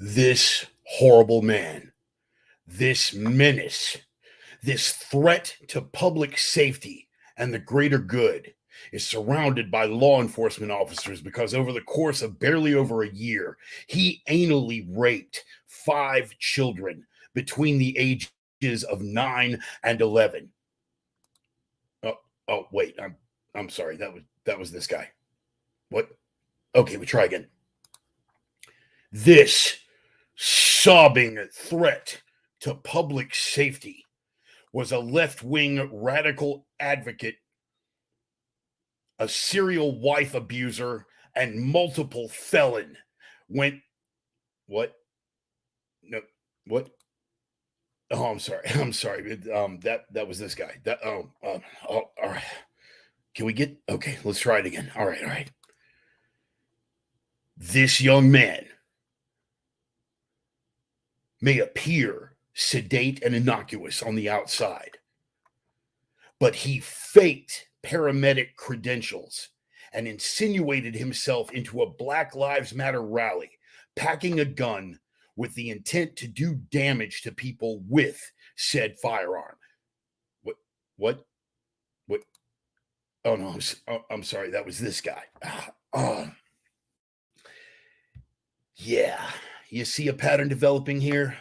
This horrible man, this menace, this threat to public safety and the greater good is surrounded by law enforcement officers because over the course of barely over a year, he anally raped 5 children between the ages of 9 and 11. Oh, wait, I'm sorry. That was this guy. What? Okay, we try again. This sobbing threat to public safety was a left-wing radical advocate, a serial wife abuser, and multiple felon. What? No, what? Oh, I'm sorry. I'm sorry. That was this guy. All right. Can we get okay? Let's try it again. All right. This young man may appear sedate and innocuous on the outside, but he faked paramedic credentials and insinuated himself into a Black Lives Matter rally, packing a gun with the intent to do damage to people with said firearm. What? Oh, no, I'm sorry. That was this guy. Yeah. You see a pattern developing here?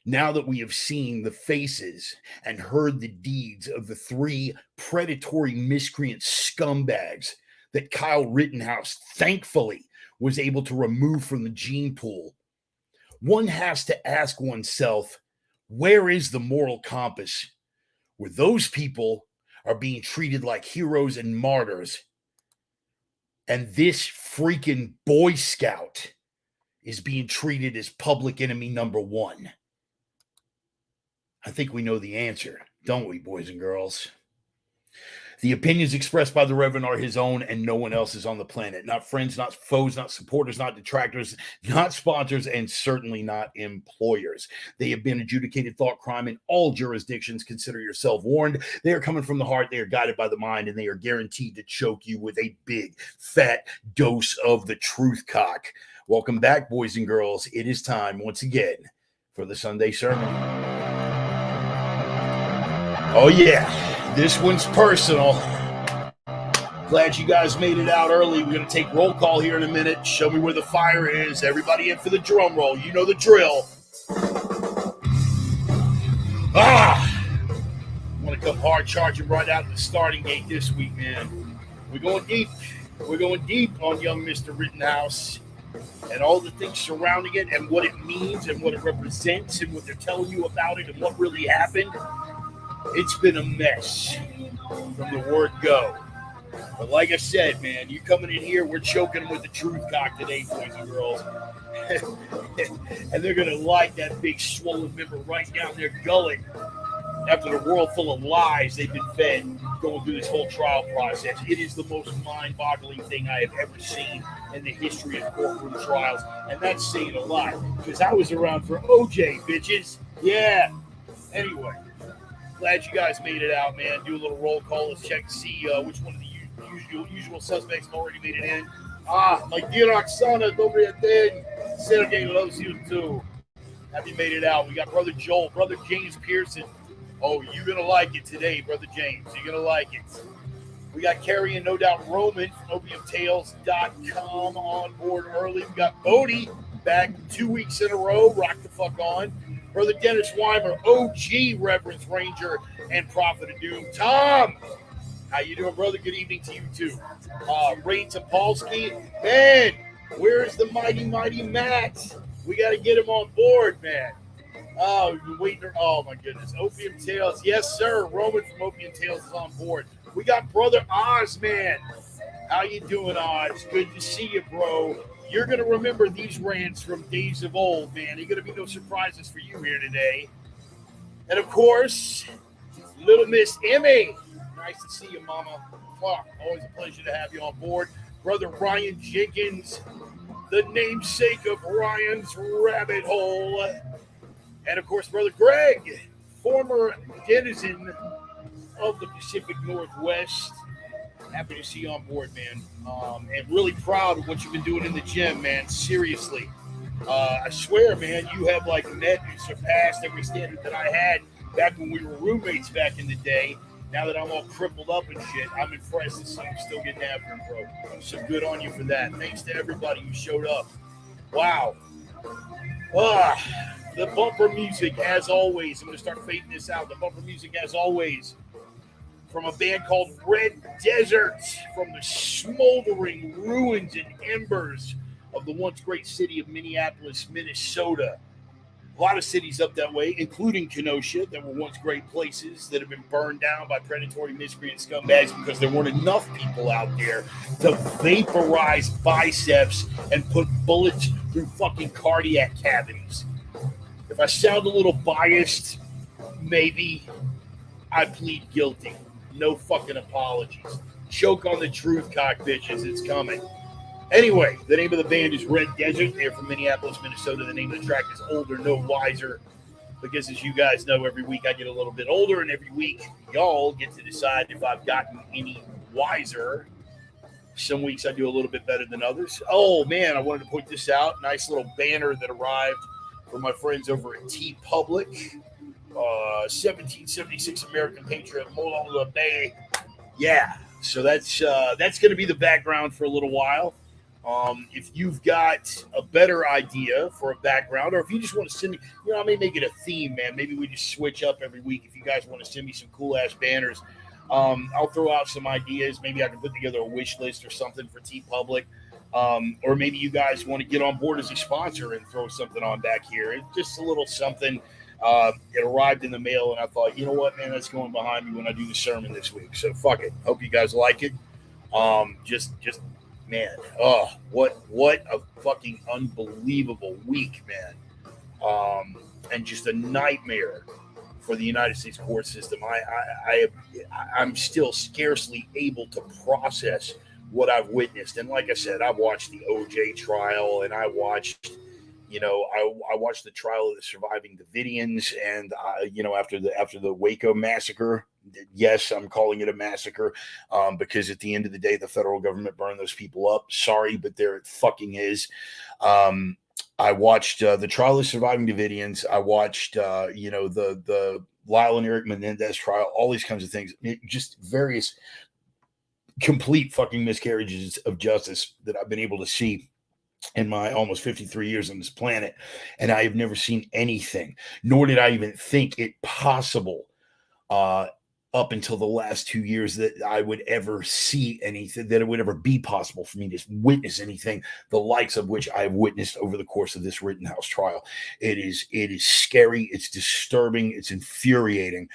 Now that we have seen the faces and heard the deeds of the 3 predatory miscreant scumbags that Kyle Rittenhouse thankfully was able to remove from the gene pool, one has to ask oneself, where is the moral compass where those people are being treated like heroes and martyrs, and this freaking Boy Scout is being treated as public enemy number 1? I think we know the answer, don't we, boys and girls? The opinions expressed by the Reverend are his own and no one else's on the planet. Not friends, not foes, not supporters, not detractors, not sponsors, and certainly not employers. They have been adjudicated thought crime in all jurisdictions. Consider yourself warned. They are coming from the heart. They are guided by the mind, and they are guaranteed to choke you with a big, fat dose of the truth cock. Welcome back, boys and girls. It is time once again for the Sunday sermon. Oh, yeah. This one's personal. Glad you guys made it out early. We're going to take roll call here in a minute. Show me where the fire is. Everybody in for the drum roll. You know the drill. I want to come hard charging right out of the starting gate this week, man. We're going deep. We're going deep on young Mr. Rittenhouse and all the things surrounding it and what it means and what it represents and what they're telling you about it and what really happened. It's been a mess from the word go. But like I said, man, you coming in here, we're choking them with the truth cock today, boys and girls. And they're going to like that big swollen member right down their gullet after the world full of lies they've been fed going through this whole trial process. It is the most mind-boggling thing I have ever seen in the history of courtroom trials. And that's saying a lot because I was around for OJ, bitches. Yeah. Anyway. Glad you guys made it out, man. Do a little roll call. Let's check to see which one of the usual suspects have already made it in. My dear Oksana, добрый день. Sergey loves you too. Have you made it out? We got Brother Joel, Brother James Pearson. Oh, you're going to like it today, Brother James. You're going to like it. We got Carrie and no doubt Roman from opiumtales.com on board early. We got Bodie back 2 weeks in a row. Rock the fuck on. Brother Dennis Weimer, OG Reverence Ranger and Prophet of Doom. Tom, how you doing, brother? Good evening to you, too. Ray Topolsky, man, where's the mighty Matt? We got to get him on board, man. Oh, we've been waiting. Oh, my goodness. Opium Tales. Yes, sir. Roman from Opium Tales is on board. We got Brother Oz, man. How you doing, Oz? Good to see you, bro. You're going to remember these rants from days of old, man. There's going to be no surprises for you here today. And, of course, little Miss Emmy. Nice to see you, Mama. Always a pleasure to have you on board. Brother Ryan Jenkins, the namesake of Ryan's Rabbit Hole. And, of course, Brother Greg, former denizen of the Pacific Northwest. Happy to see you on board, man. And really proud of what you've been doing in the gym, man. Seriously. I swear, man, you have like met and surpassed every standard that I had back when we were roommates back in the day. Now that I'm all crippled up and shit, I'm impressed to see you still getting after it, bro. So good on you for that. Thanks to everybody who showed up. Wow. Ah, the bumper music, as always. I'm going to start fading this out. The bumper music, as always, from a band called Red Desert, from the smoldering ruins and embers of the once great city of Minneapolis, Minnesota. A lot of cities up that way, including Kenosha, that were once great places that have been burned down by predatory miscreant scumbags because there weren't enough people out there to vaporize biceps and put bullets through fucking cardiac cavities. If I sound a little biased, maybe I plead guilty. No fucking apologies. Choke on the truth, cock bitches. It's coming. Anyway, the name of the band is Red Desert. They're from Minneapolis, Minnesota. The name of the track is Older, No Wiser. Because as you guys know, every week I get a little bit older, and every week y'all get to decide if I've gotten any wiser. Some weeks I do a little bit better than others. Oh, man, I wanted to point this out. Nice little banner that arrived from my friends over at T Public. 1776 American Patriot, Moulin Bay. Yeah, so that's going to be the background for a little while. If you've got a better idea for a background, or if you just want to send me, I may make it a theme, man. Maybe we just switch up every week. If you guys want to send me some cool ass banners, I'll throw out some ideas. Maybe I can put together a wish list or something for T Public. Or maybe you guys want to get on board as a sponsor and throw something on back here. It's just a little something. It arrived in the mail, and I thought, you know what, man, that's going behind me when I do the sermon this week. So fuck it. Hope you guys like it. Just man, what a fucking unbelievable week, man. And just a nightmare for the United States court system. I'm still scarcely able to process what I've witnessed. And like I said, I've watched the OJ trial, and I watched I watched the trial of the surviving Davidians, and after the Waco massacre. Yes, I'm calling it a massacre because at the end of the day, the federal government burned those people up. Sorry, but there it fucking is. I watched the trial of surviving Davidians. I watched the Lyle and Eric Menendez trial. All these kinds of things. Just various complete fucking miscarriages of justice that I've been able to see in my almost 53 years on this planet, and I have never seen anything, nor did I even think it possible up until the last 2 years that I would ever see anything, that it would ever be possible for me to witness anything the likes of which I have witnessed over the course of this Rittenhouse trial. It is scary, it's disturbing, it's infuriating.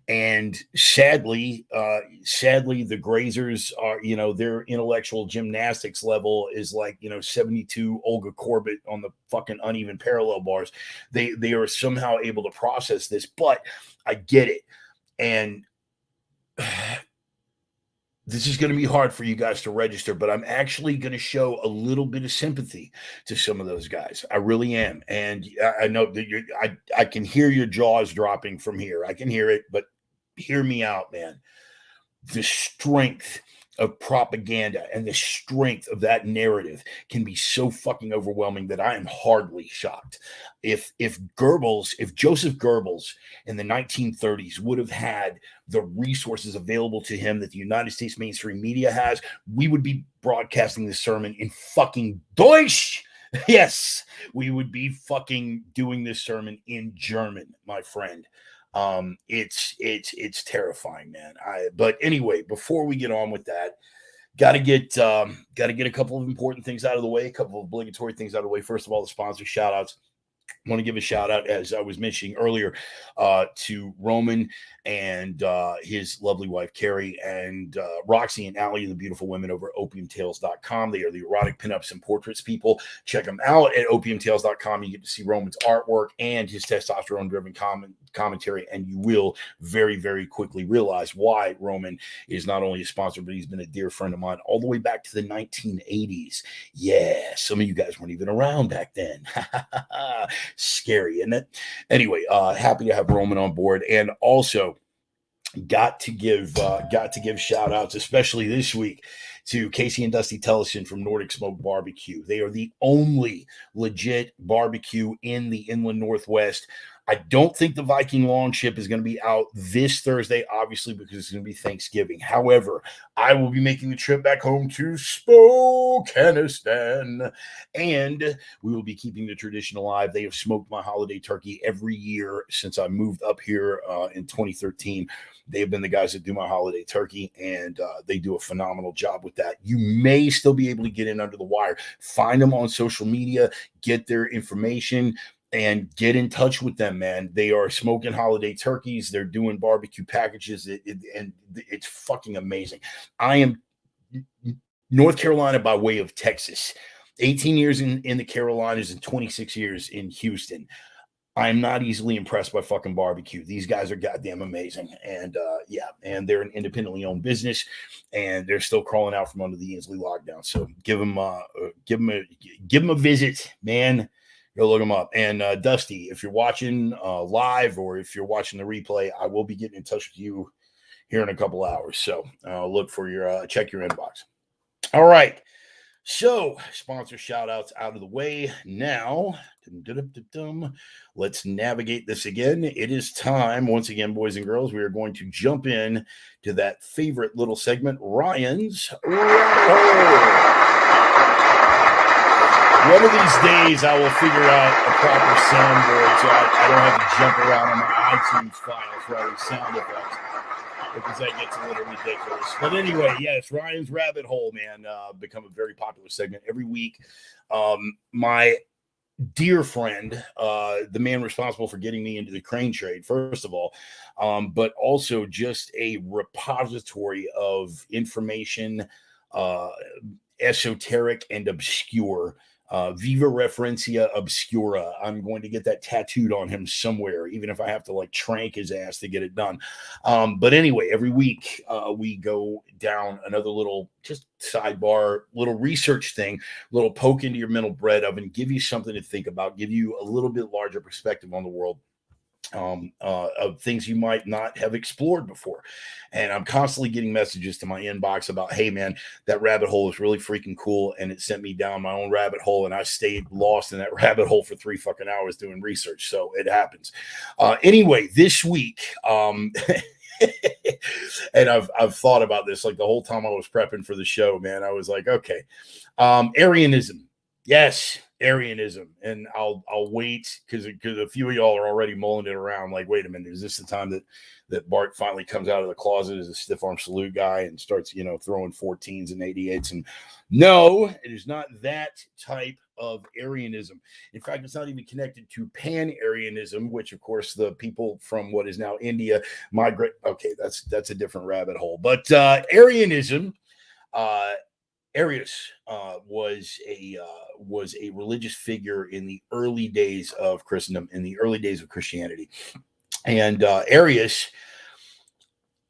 And sadly, the Grazers are, their intellectual gymnastics level is like, 72 Olga Corbett on the fucking uneven parallel bars. They are somehow able to process this, but I get it. And this is going to be hard for you guys to register, but I'm actually going to show a little bit of sympathy to some of those guys. I really am. And I know that I can hear your jaws dropping from here. I can hear it, but hear me out, man. The strength of propaganda and the strength of that narrative can be so fucking overwhelming that I am hardly shocked. If Joseph Goebbels in the 1930s would have had the resources available to him that the United States mainstream media has, we would be broadcasting this sermon in fucking Deutsch. Yes, we would be fucking doing this sermon in German, my friend. It's terrifying, man. But anyway, before we get on with that, got to get a couple of important things out of the way, a couple of obligatory things out of the way. First of all, the sponsor shout outs. I want to give a shout out, as I was mentioning earlier, to Roman and his lovely wife, Carrie, and Roxy and Allie, the beautiful women over at opiumtales.com. They are the erotic pinups and portraits people. Check them out at opiumtales.com. You get to see Roman's artwork and his testosterone-driven commentary, and you will very, very quickly realize why Roman is not only a sponsor, but he's been a dear friend of mine all the way back to the 1980s. Yeah, some of you guys weren't even around back then. Scary, isn't it? Anyway, happy to have Roman on board, and also got to give shout outs, especially this week, to Casey and Dusty Tellison from Nordic Smoke Barbecue. They are the only legit barbecue in the Inland Northwest. I don't think the Viking Longship is going to be out this Thursday, obviously, because it's going to be Thanksgiving. However, I will be making the trip back home to Spokanistan, and we will be keeping the tradition alive. They have smoked my holiday turkey every year since I moved up here in 2013. They have been the guys that do my holiday turkey, and they do a phenomenal job with that. You may still be able to get in under the wire. Find them on social media, get their information, and get in touch with them, man. They are smoking holiday turkeys. They're doing barbecue packages, and it's fucking amazing. I am North Carolina by way of Texas. 18 years in the Carolinas and 26 years in Houston. I'm not easily impressed by fucking barbecue. These guys are goddamn amazing. And and they're an independently owned business, and they're still crawling out from under the Inslee lockdown. So give them a visit, man. Go look them up. And Dusty, if you're watching live or if you're watching the replay, I will be getting in touch with you here in a couple hours. So look for your check your inbox. All right. So sponsor shout outs out of the way. Now, let's navigate this again. It is time, once again, boys and girls, we are going to jump in to that favorite little segment, Ryan's Rabbit Hole. One of these days, I will figure out a proper soundboard so I don't have to jump around on my iTunes files for all these sound effects, because that gets a little ridiculous. But anyway, yes, Ryan's Rabbit Hole, man, become a very popular segment every week. My dear friend, the man responsible for getting me into the crane trade, first of all, but also just a repository of information, esoteric and obscure. Viva Referencia Obscura. I'm going to get that tattooed on him somewhere, even if I have to like trank his ass to get it done. But anyway, every week we go down another little just sidebar, little research thing, little poke into your mental bread oven, give you something to think about, give you a little bit larger perspective on the world. Of things you might not have explored before. And I'm constantly getting messages to my inbox about, hey man, that rabbit hole is really freaking cool. And it sent me down my own rabbit hole, and I stayed lost in that rabbit hole for 3 fucking hours doing research. So it happens. Anyway, this week, and I've thought about this like the whole time I was prepping for the show, man. I was like, okay, Arianism. Yes, Arianism. And I'll wait because a few of y'all are already mulling it around like, wait a minute, is this the time that Bart finally comes out of the closet as a stiff arm salute guy and starts, throwing 14s and 88s? And no, it is not that type of Arianism. In fact, it's not even connected to Pan-Arianism, which of course the people from what is now India migrate. Okay, that's a different rabbit hole. But Arianism, Arius was a religious figure in the early days of Christendom, in the early days of Christianity. And Arius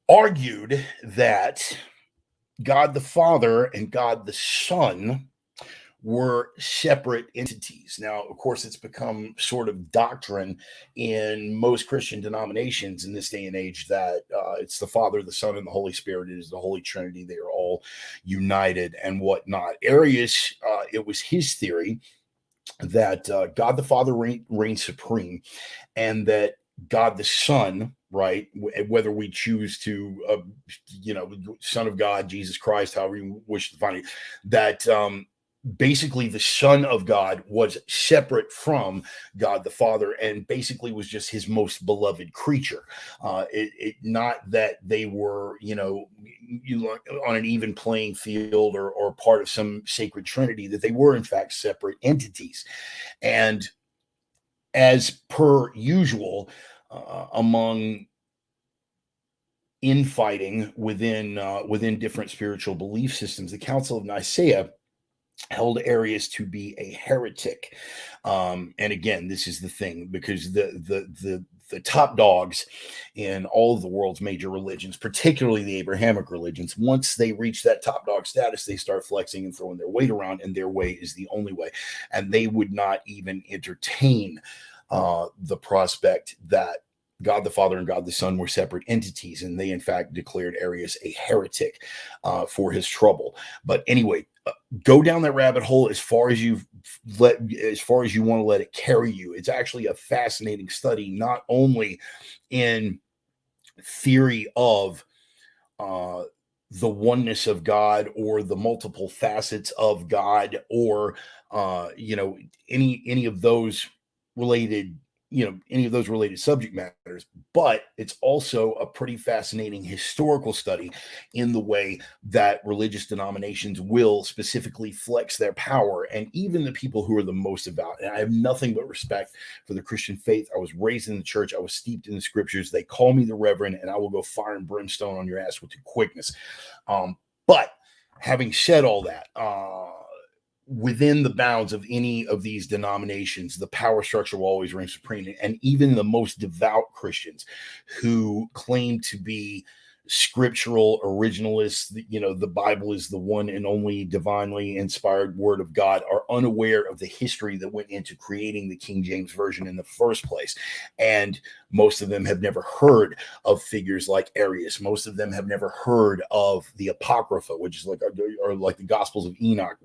argued that God the Father and God the Son were separate entities. Now, of course, it's become sort of doctrine in most Christian denominations in this day and age that it's the Father, the Son, and the Holy Spirit. It is the Holy Trinity. They are all united and whatnot. Arius, it was his theory that God the Father reigned supreme, and that God the Son, right, whether we choose to, Son of God, Jesus Christ, however you wish to define it, that basically the Son of God was separate from God the Father and basically was just his most beloved creature. Not that they were, on an even playing field or part of some sacred trinity, that they were in fact separate entities. And as per usual, among infighting within different spiritual belief systems, the Council of Nicaea held Arius to be a heretic. And again, this is the thing, because the top dogs in all of the world's major religions, particularly the Abrahamic religions, once they reach that top dog status, they start flexing and throwing their weight around, and their way is the only way. And they would not even entertain the prospect that God the Father and God the Son were separate entities, and they in fact declared Arius a heretic for his trouble. But anyway, go down that rabbit hole as far as you want to let it carry you. It's actually a fascinating study, not only in theory of the oneness of God or the multiple facets of God, or any of those related subject matters, but it's also a pretty fascinating historical study in the way that religious denominations will specifically flex their power, and even the people who are the most devout. And I have nothing but respect for the Christian faith. I was raised in the church. I was steeped in the scriptures. They call me the Reverend, and I will go fire and brimstone on your ass with quickness. But having said all that, within the bounds of any of these denominations, the power structure will always reign supreme. And even the most devout Christians who claim to be scriptural originalists, the Bible is the one and only divinely inspired word of God, are unaware of the history that went into creating the King James Version in the first place. And most of them have never heard of figures like Arius. Most of them have never heard of the Apocrypha, which is like the Gospels of Enoch,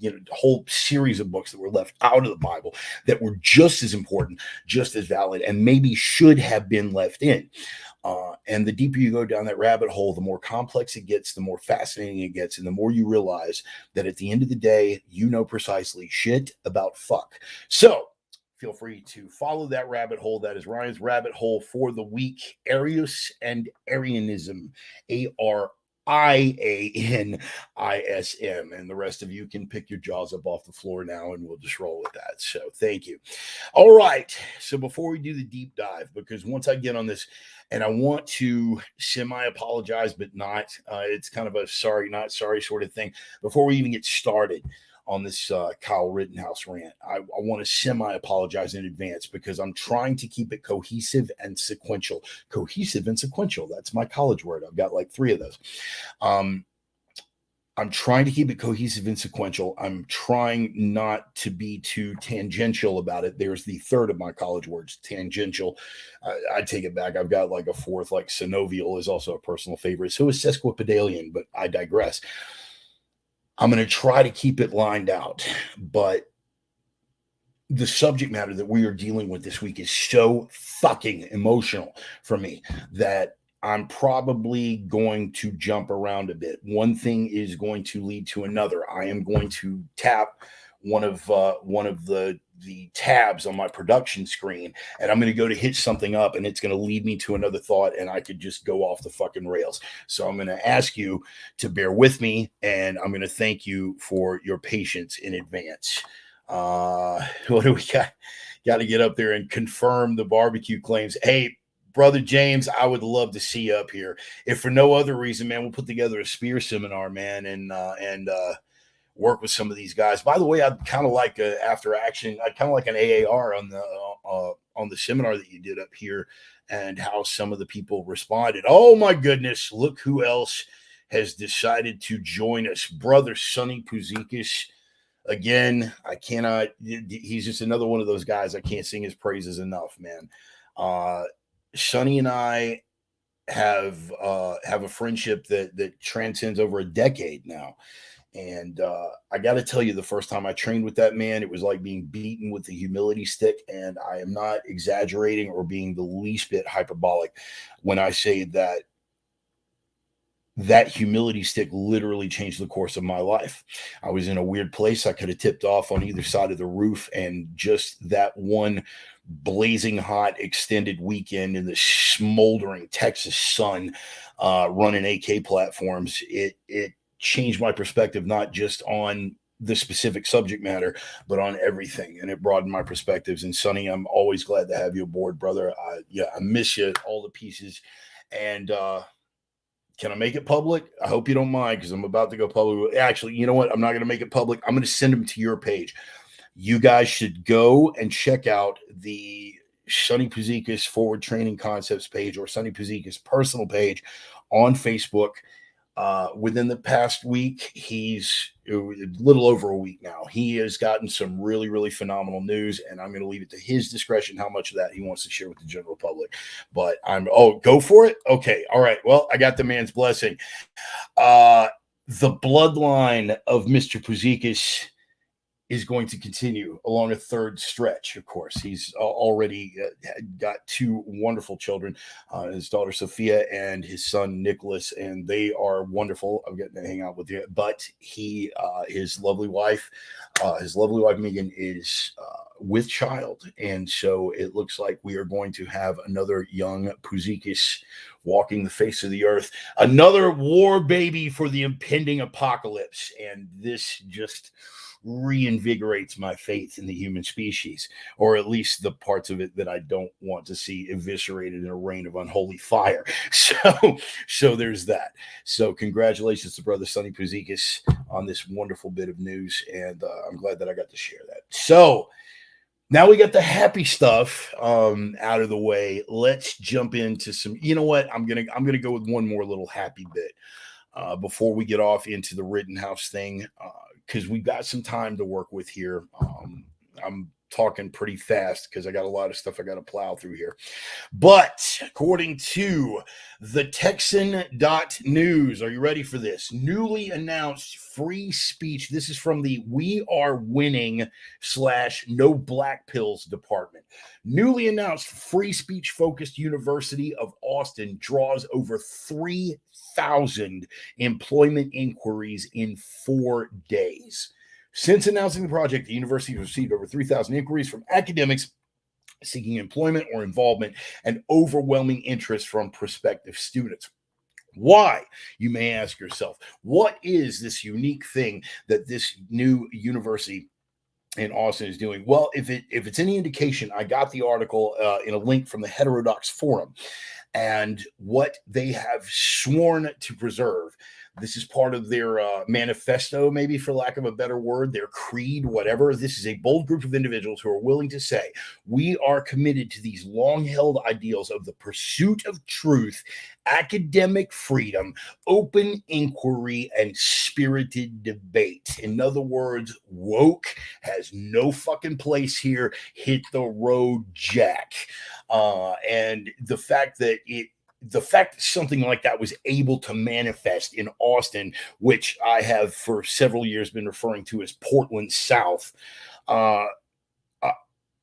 a whole series of books that were left out of the Bible that were just as important, just as valid, and maybe should have been left in. And the deeper you go down that rabbit hole, the more complex it gets, the more fascinating it gets, and the more you realize that at the end of the day, you know precisely shit about fuck. So feel free to follow that rabbit hole. That is Ryan's rabbit hole for the week. Arius and Arianism, Arianism, and the rest of you can pick your jaws up off the floor now, and we'll just roll with that. So thank you. All right. So before we do the deep dive, because once I get on this, and I want to semi-apologize, but not, it's kind of a sorry, not sorry sort of thing. Before we even get started on this Kyle Rittenhouse rant, I want to semi-apologize in advance because I'm trying to keep it cohesive and sequential. Cohesive and sequential. That's my college word. I've got like 3 of those. I'm trying to keep it cohesive and sequential. I'm trying not to be too tangential about it. There's the 3rd of my college words, tangential. I take it back. I've got like a 4th, like synovial is also a personal favorite. So is sesquipedalian, but I digress. I'm going to try to keep it lined out, but the subject matter that we are dealing with this week is so fucking emotional for me that I'm probably going to jump around a bit. One thing is going to lead to another. I am going to tap one of the tabs on my production screen, and I'm going to go to hit something up, and it's going to lead me to another thought, and I could just go off the fucking rails. So I'm going to ask you to bear with me, and I'm going to thank you for your patience in advance. What do we got? Got to get up there and confirm the barbecue claims. Hey, Brother James, I would love to see you up here. If for no other reason, man, we'll put together a spear seminar, man, and work with some of these guys. By the way, I'd kind of like after action. I'd kind of like an AAR on the seminar that you did up here, and how some of the people responded. Oh my goodness! Look who else has decided to join us, Brother Sonny Puzikis. Again, I cannot. He's just another one of those guys. I can't sing his praises enough, man. Sonny and I have a friendship that transcends over a decade now. And I got to tell you, the first time I trained with that man, it was like being beaten with a humility stick. And I am not exaggerating or being the least bit hyperbolic when I say that humility stick literally changed the course of my life. I was in a weird place. I could have tipped off on either side of the roof, and just that one blazing hot extended weekend in the smoldering Texas sun, running AK platforms, it changed my perspective, not just on the specific subject matter, but on everything. And it broadened my perspectives. And Sonny, I'm always glad to have you aboard, brother. I miss you all the pieces. And can I make it public? I hope you don't mind, because I'm about to go public. Actually, you know what? I'm not going to make it public. I'm going to send them to your page. You guys should go and check out the Sonny Puzikis Forward Training Concepts page, or Sonny Puzikis personal page on Facebook. Within the past week, he's a little over a week now. He has gotten some really, really phenomenal news, and I'm going to leave it to his discretion how much of that he wants to share with the general public. But go for it. Okay. All right. Well, I got the man's blessing. The bloodline of Mr. Puzikis is going to continue along a third stretch. Of course, he's already got two wonderful children, his daughter Sophia and his son Nicholas, and they are wonderful. I'm getting to hang out with you, but his lovely wife Megan is with child, and so it looks like we are going to have another young Puzikis walking the face of the earth, another war baby for the impending apocalypse, and this just reinvigorates my faith in the human species, or at least the parts of it that I don't want to see eviscerated in a rain of unholy fire. So there's that. So congratulations to brother Sonny Puzikis on this wonderful bit of news, and I'm glad that I got to share that. So now we got the happy stuff out of the way. Let's jump into some. You know what? I'm gonna go with one more little happy bit before we get off into the Rittenhouse thing, because we've got some time to work with here. I'm talking pretty fast because I got a lot of stuff I got to plow through here. But according to the Texan.news, are you ready for this? Newly announced free speech. This is from the We Are Winning / No Black Pills department. Newly announced free speech focused University of Austin draws over 3,000 employment inquiries in 4 days. Since announcing the project, the university has received over 3,000 inquiries from academics seeking employment or involvement and overwhelming interest from prospective students. Why, you may ask yourself, what is this unique thing that this new university in Austin is doing? Well, if it's any indication, I got the article in a link from the Heterodox Forum, and what they have sworn to preserve. This is part of their manifesto, maybe for lack of a better word, their creed, whatever. This is a bold group of individuals who are willing to say, we are committed to these long-held ideals of the pursuit of truth, academic freedom, open inquiry, and spirited debate. In other words, woke has no fucking place here. Hit the road, Jack. And the fact that something like that was able to manifest in Austin, which I have for several years been referring to as Portland South,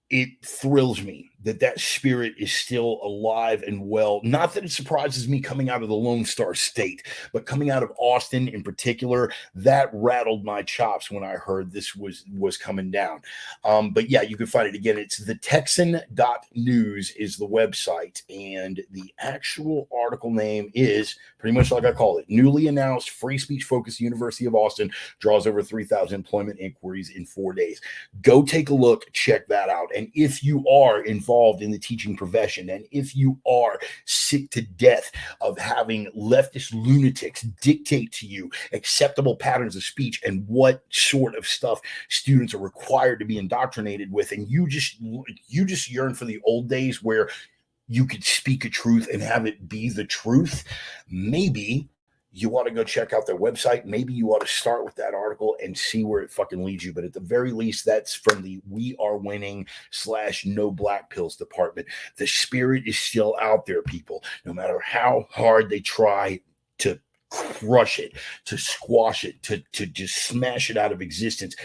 it thrills me that spirit is still alive and well. Not that it surprises me coming out of the Lone Star State, but coming out of Austin in particular, that rattled my chops when I heard this was coming down. But yeah, you can find it again. It's the Texan.news is the website, and the actual article name is pretty much like I call it. Newly announced free speech focused University of Austin draws over 3,000 employment inquiries in 4 days. Go take a look, check that out. And if you are involved in the teaching profession, and if you are sick to death of having leftist lunatics dictate to you acceptable patterns of speech and what sort of stuff students are required to be indoctrinated with, and you just yearn for the old days where you could speak a truth and have it be the truth, maybe you ought to go check out their website. Maybe you ought to start with that article and see where it fucking leads you. But at the very least, that's from the We Are Winning / No Black Pills department. The spirit is still out there, people. No matter how hard they try to crush it, to squash it, to just smash it out of existence.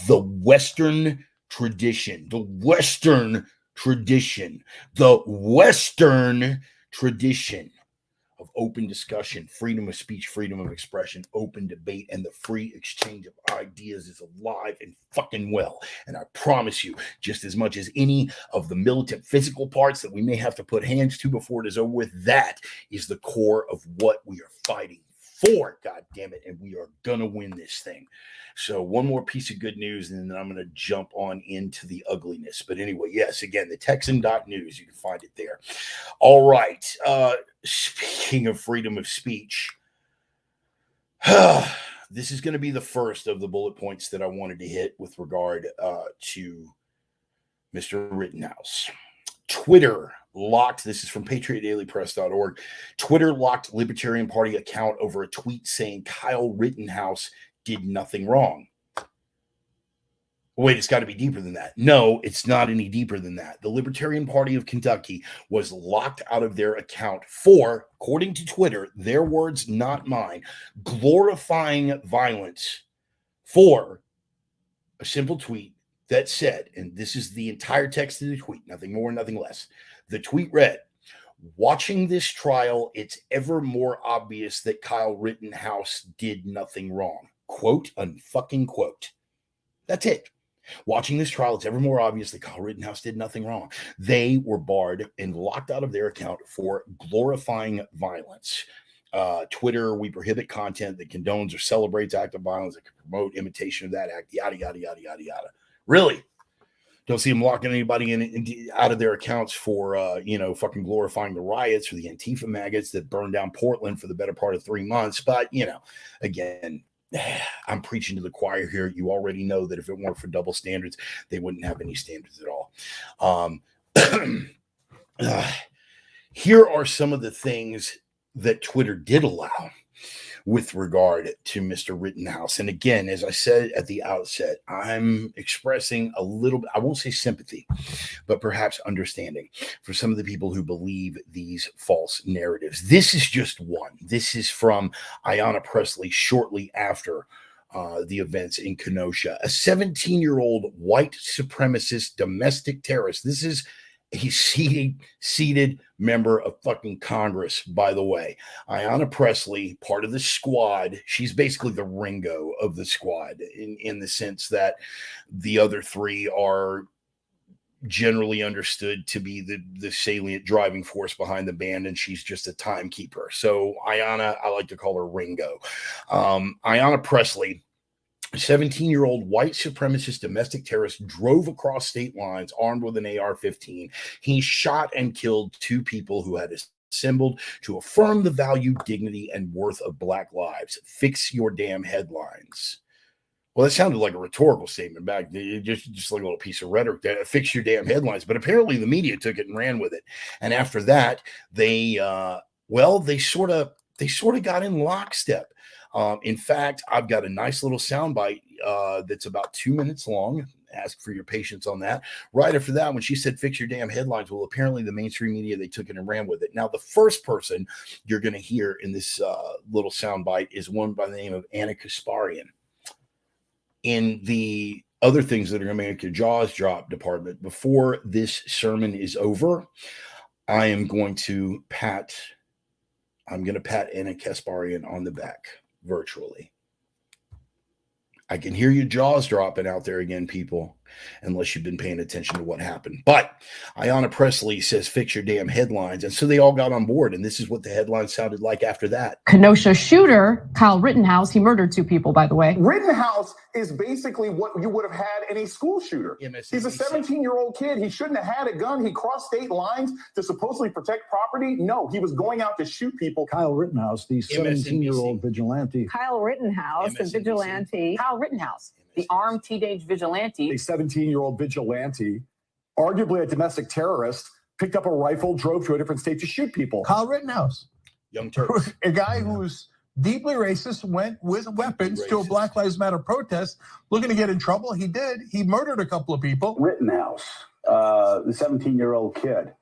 The Western tradition of open discussion, freedom of speech, freedom of expression, open debate, and the free exchange of ideas is alive and fucking well. And I promise you, just as much as any of the militant physical parts that we may have to put hands to before it is over with, that is the core of what we are fighting for, God damn it. And we are going to win this thing. So one more piece of good news, and then I'm going to jump on into the ugliness. But anyway, yes, again, the Texan.news, you can find it there. All right. Speaking of freedom of speech, this is going to be the first of the bullet points that I wanted to hit with regard to Mr. Rittenhouse. Twitter locked, this is from patriotdailypress.org. Twitter locked Libertarian Party account over a tweet saying Kyle Rittenhouse did nothing wrong. Wait, it's got to be deeper than that. No, it's not any deeper than that. The Libertarian Party of Kentucky was locked out of their account for, according to Twitter, their words, not mine, glorifying violence for a simple tweet that said, and this is the entire text of the tweet, nothing more, nothing less. The tweet read, "Watching this trial, it's ever more obvious that Kyle Rittenhouse did nothing wrong." Quote, unfucking quote. That's it. Watching this trial, it's ever more obvious that Kyle Rittenhouse did nothing wrong. They were barred and locked out of their account for glorifying violence. Twitter, we prohibit content that condones or celebrates acts of violence that can promote imitation of that act, yada, yada, yada, yada, yada. Really? Don't see them locking anybody out of their accounts for, fucking glorifying the riots or the Antifa maggots that burned down Portland for the better part of 3 months. But, again, I'm preaching to the choir here. You already know that if it weren't for double standards, they wouldn't have any standards at all. Here are some of the things that Twitter did allow with regard to Mr. Rittenhouse. And again, as I said at the outset, I'm expressing a little bit, I won't say sympathy, but perhaps understanding for some of the people who believe these false narratives. This is just one. This is from Ayanna Pressley shortly after the events in Kenosha. A 17-year-old white supremacist domestic terrorist. This is a seated member of fucking Congress, by the way. Ayanna Pressley, part of the squad. She's basically the Ringo of the squad in the sense that the other three are generally understood to be the salient driving force behind the band, and she's just a timekeeper. So Ayanna, I like to call her Ringo. Ayanna Pressley, a 17-year-old white supremacist domestic terrorist, drove across state lines armed with an AR-15. He shot and killed 2 people who had assembled to affirm the value, dignity, and worth of Black lives. Fix your damn headlines. Well, that sounded like a rhetorical statement back, just like a little piece of rhetoric there. Fix your damn headlines. But apparently the media took it and ran with it. And after that, they sort of got in lockstep. In fact, I've got a nice little soundbite that's about 2 minutes long. Ask for your patience on that. Right after that, when she said, "Fix your damn headlines," well, apparently the mainstream media, they took it and ran with it. Now, the first person you're going to hear in this little soundbite is one by the name of Anna Kasparian. In the other things that are going to make your jaws drop department, before this sermon is over, I am going to pat Anna Kasparian on the back virtually. I can hear your jaws dropping out there again, people, unless you've been paying attention to what happened. But Ayanna Pressley says, "Fix your damn headlines." And so they all got on board. And this is what the headline sounded like after that. Kenosha shooter, Kyle Rittenhouse, he murdered 2 people, by the way. Rittenhouse is basically what you would have had in a school shooter. He's a 17-year-old kid. He shouldn't have had a gun. He crossed state lines to supposedly protect property. No, he was going out to shoot people. Kyle Rittenhouse, the 17-year-old vigilante. Kyle Rittenhouse, the vigilante. Kyle Rittenhouse, the armed teenage vigilante. A 17-year-old vigilante, arguably a domestic terrorist, picked up a rifle, drove to a different state to shoot people. Kyle Rittenhouse, Young Turks. a guy who's deeply racist, went with weapons to a Black Lives Matter protest, looking to get in trouble. He did. He murdered a couple of people. Rittenhouse, the 17-year-old kid,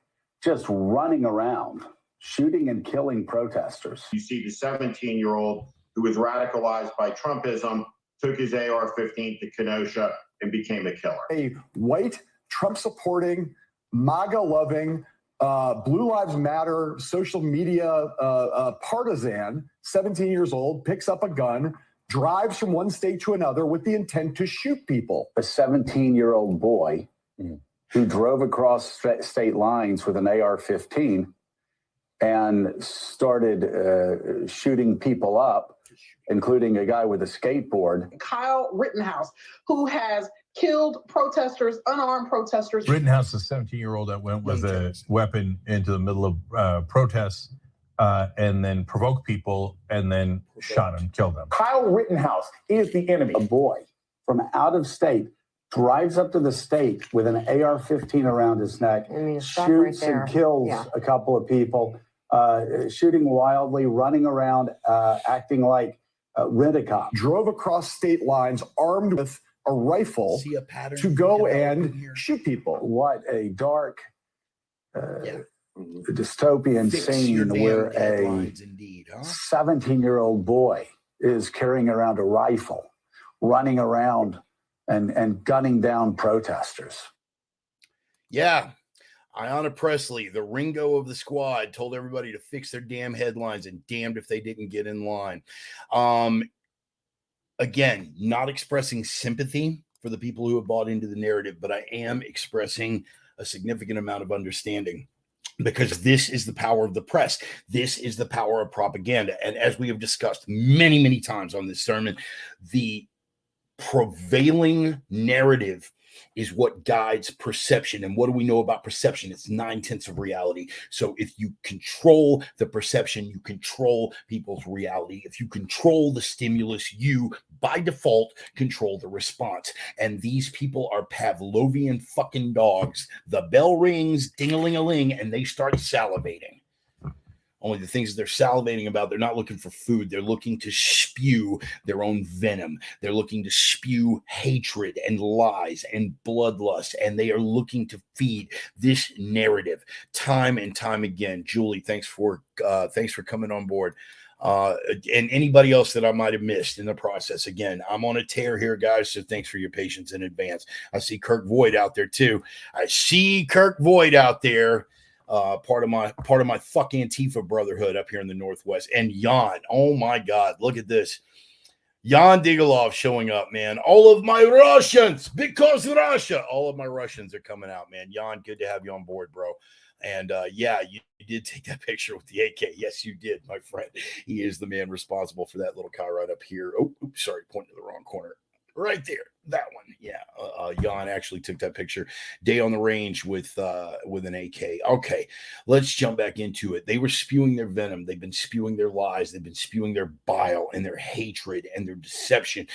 just running around, shooting and killing protesters. You see the 17-year-old who was radicalized by Trumpism, took his AR-15 to Kenosha and became a killer. A white, Trump-supporting, MAGA-loving, Blue Lives Matter social media partisan, 17 years old, picks up a gun, drives from one state to another with the intent to shoot people. A 17-year-old boy who drove across state lines with an AR-15 and started shooting people up, including a guy with a skateboard. Kyle Rittenhouse, who has killed protesters, unarmed protesters. Rittenhouse, a 17-year-old that went with a weapon into the middle of protests and then provoked people and then shot them, killed them. Kyle Rittenhouse is the enemy. A boy from out of state drives up to the state with an AR-15 around his neck, shoots and kills a couple of people, shooting wildly, running around, acting like rent-a-cop. Drove across state lines armed with a rifle to go and shoot people. What a dark, dystopian scene where a 17-year-old boy is carrying around a rifle, running around and gunning down protesters. Yeah. Ayanna Pressley, the Ringo of the squad, told everybody to fix their damn headlines, and damned if they didn't get in line. Again, not expressing sympathy for the people who have bought into the narrative, but I am expressing a significant amount of understanding, because this is the power of the press. This is the power of propaganda. And as we have discussed many, many times on this sermon, the prevailing narrative is what guides perception. And what do we know about perception? It's 9/10 of reality. So if you control the perception, you control people's reality. If you control the stimulus, you by default control the response. And these people are Pavlovian fucking dogs. The bell rings, ding-a-ling-a-ling, and they start salivating. Only the things that they're salivating about, they're not looking for food. They're looking to spew their own venom. They're looking to spew hatred and lies and bloodlust. And they are looking to feed this narrative time and time again. Julie, thanks for coming on board. And anybody else that I might have missed in the process. Again, I'm on a tear here, guys, so thanks for your patience in advance. I see Kirk Voigt out there too. Part of my fuck Antifa brotherhood up here in the Northwest. And Jan, oh my God, look at this. Jan Digalov showing up, man. All of my Russians, because Russia, all of my Russians are coming out, man. Jan, good to have you on board, bro. And yeah, you did take that picture with the AK. Yes, you did, my friend. He is the man responsible for that little car right up here. Oh, sorry, pointing to the wrong corner. Right there. That one. Yeah. Jan actually took that picture. Day on the range with an AK. Okay. Let's jump back into it. They were spewing their venom. They've been spewing their lies. They've been spewing their bile and their hatred and their deception.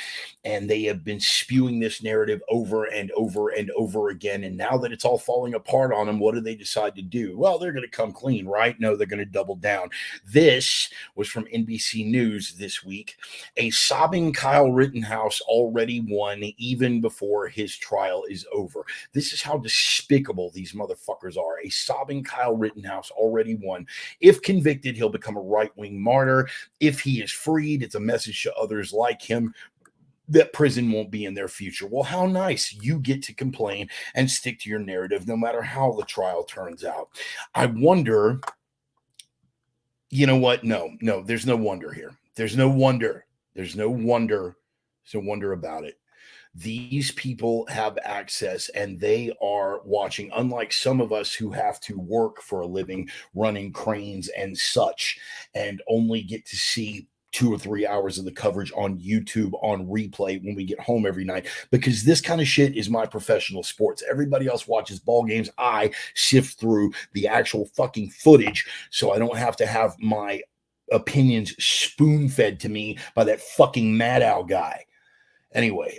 And they have been spewing this narrative over and over and over again. And now that it's all falling apart on them, what do they decide to do? Well, they're going to come clean, right? No, they're going to double down. This was from NBC News this week. A sobbing Kyle Rittenhouse already won even before his trial is over. This is how despicable these motherfuckers are. A sobbing Kyle Rittenhouse already won. If convicted, he'll become a right-wing martyr. If he is freed, it's a message to others like him that prison won't be in their future. Well, how nice. You get to complain and stick to your narrative no matter how the trial turns out. I wonder, you know what? No, there's no wonder here. There's no wonder about it. These people have access and they are watching, unlike some of us who have to work for a living, running cranes and such, and only get to see 2 or 3 hours of the coverage on YouTube on replay when we get home every night, because this kind of shit is my professional sports. Everybody else watches ball games. I sift through the actual fucking footage so I don't have to have my opinions spoon-fed to me by that fucking Maddow guy. Anyway,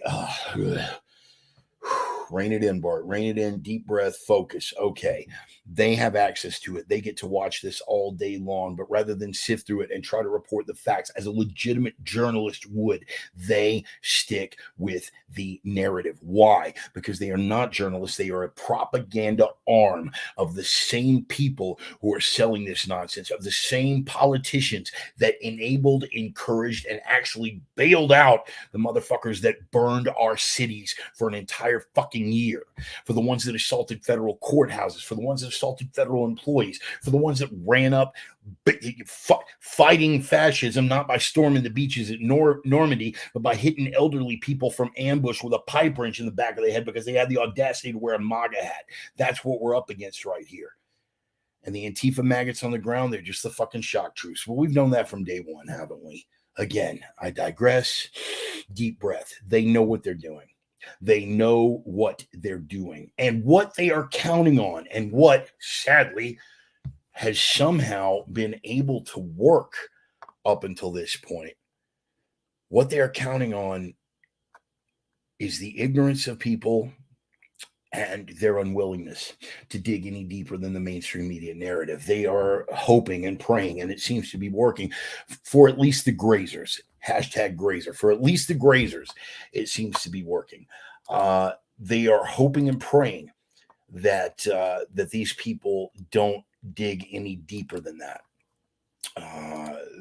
rein it in, Bart. Rein it in. Deep breath. Focus. Okay. They have access to it. They get to watch this all day long. But rather than sift through it and try to report the facts as a legitimate journalist would, they stick with the narrative. Why? Because they are not journalists. They are a propaganda arm of the same people who are selling this nonsense, of the same politicians that enabled, encouraged, and actually bailed out the motherfuckers that burned our cities for an entire fucking year, for the ones that assaulted federal courthouses, for the ones that assaulted federal employees, for the ones that ran up fighting fascism, not by storming the beaches at Normandy, but by hitting elderly people from ambush with a pipe wrench in the back of the head because they had the audacity to wear a MAGA hat. That's what we're up against right here. And the Antifa maggots on the ground, they're just the fucking shock troops. Well, we've known that from day one, haven't we? Again, I digress. Deep breath. They know what they're doing. They know what they're doing and what they are counting on, and what, sadly, has somehow been able to work up until this point. What they are counting on is the ignorance of people and their unwillingness to dig any deeper than the mainstream media narrative. They are hoping and praying, and it seems to be working for at least the grazers. Hashtag grazer. For at least the grazers, it seems to be working. They are hoping and praying that that these people don't dig any deeper than that.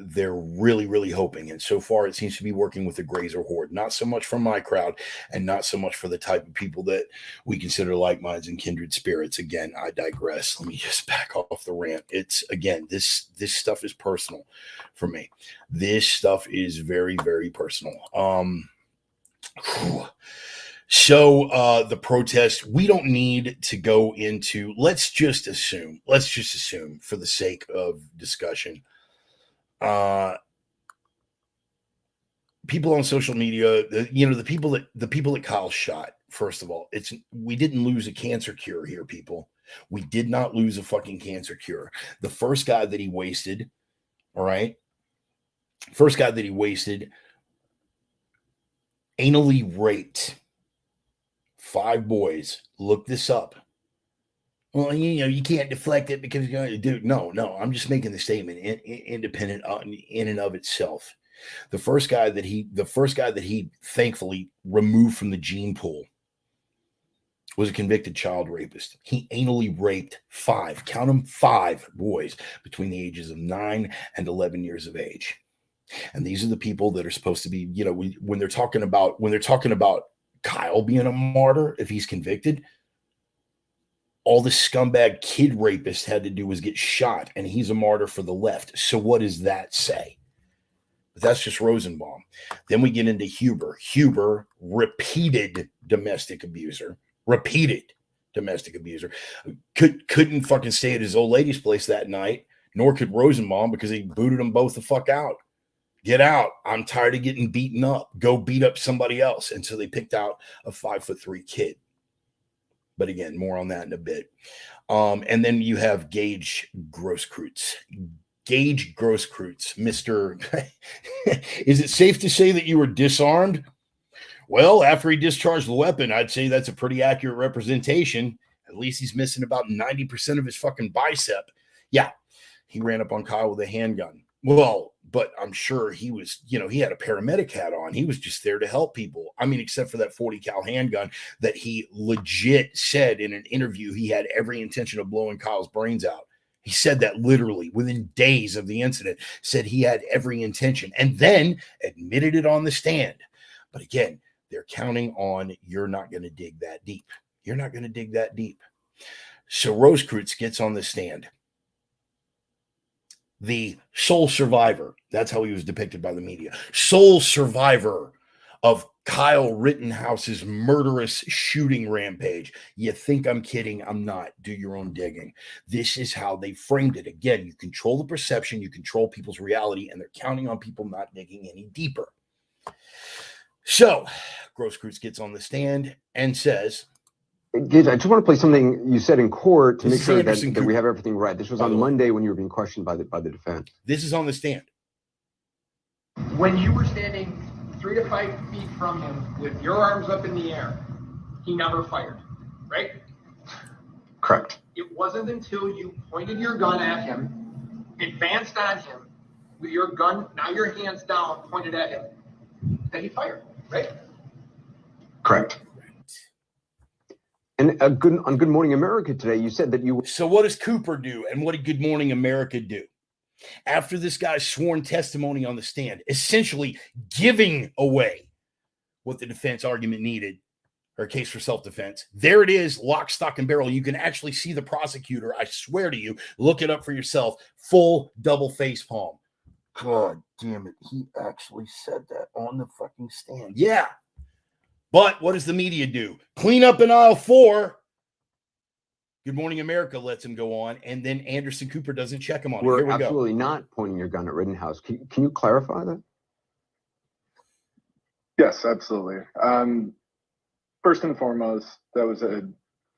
They're really, really hoping. And so far, it seems to be working with the grazer horde. Not so much for my crowd and not so much for the type of people that we consider like minds and kindred spirits. Again, I digress. Let me just back off the rant. It's, again, this stuff is personal for me. This stuff is very, very personal. So the protest, we don't need to go into, let's just assume for the sake of discussion, people on social media, the people that Kyle shot, first of all, we didn't lose a cancer cure here, people. We did not lose a fucking cancer cure. The first guy that he wasted, all right, anally raped 5 boys. Look this up. Well, you can't deflect it because dude. No, I'm just making the statement independent in and of itself. The first guy that he thankfully removed from the gene pool was a convicted child rapist. He anally raped 5, count them, 5 boys between the ages of 9 and 11 years of age. And these are the people that are supposed to be, when they're talking about Kyle being a martyr, if he's convicted, all the scumbag kid rapist had to do was get shot, and he's a martyr for the left. So what does that say? But that's just Rosenbaum. Then we get into Huber. Huber, repeated domestic abuser. Couldn't fucking stay at his old lady's place that night, nor could Rosenbaum, because he booted them both the fuck out. Get out. I'm tired of getting beaten up. Go beat up somebody else. And so they picked out a 5'3" kid. But again, more on that in a bit. And then you have Gage Grosskreutz. Mr. Is it safe to say that you were disarmed? Well, after he discharged the weapon, I'd say that's a pretty accurate representation. At least he's missing about 90% of his fucking bicep. Yeah, he ran up on Kyle with a handgun. Well, but I'm sure he was, he had a paramedic hat on. He was just there to help people. I mean, except for that 40 cal handgun that he legit said in an interview he had every intention of blowing Kyle's brains out. He said that literally within days of the incident, said he had every intention, and then admitted it on the stand. But again, they're counting on you're not going to dig that deep. You're not going to dig that deep. So Grosskreutz gets on the stand. The sole survivor, that's how he was depicted by the media, sole survivor of Kyle Rittenhouse's murderous shooting rampage. You think I'm kidding? I'm not. Do your own digging. This is how they framed it. Again, you control the perception, you control people's reality, and they're counting on people not digging any deeper. So Grosskreutz gets on the stand and says, Gage, I just want to play something you said in court to make sure that Anderson we have everything right. This was on Monday when you were being questioned by the defense. This is on the stand. When you were standing 3 to 5 feet from him with your arms up in the air, he never fired, right? Correct. It wasn't until you pointed your gun at him, advanced on him, with your gun, now your hands down, pointed at him, that he fired, right? Correct. And on Good Morning America today, you said that you... So what does Cooper do, and what did Good Morning America do? After this guy's sworn testimony on the stand, essentially giving away what the defense argument needed, or case for self-defense, there it is, lock, stock, and barrel. You can actually see the prosecutor, I swear to you, look it up for yourself, full double face palm. God damn it, he actually said that on the fucking stand. Yeah. But what does the media do? Clean up in aisle 4. Good Morning America lets him go on, and then Anderson Cooper doesn't check him on it. Here we go. We're absolutely not pointing your gun at Rittenhouse. Can you clarify that? Yes, absolutely. First and foremost, that was a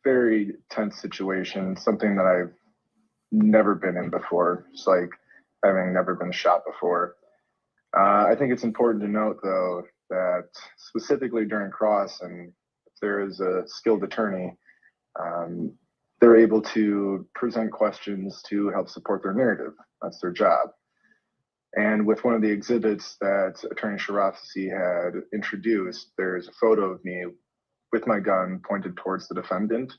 very tense situation, something that I've never been in before. It's like having never been shot before. I think it's important to note, though, that specifically during cross, and if there is a skilled attorney, they're able to present questions to help support their narrative. That's their job. And with one of the exhibits that Attorney Sharafi had introduced, there's a photo of me with my gun pointed towards the defendant.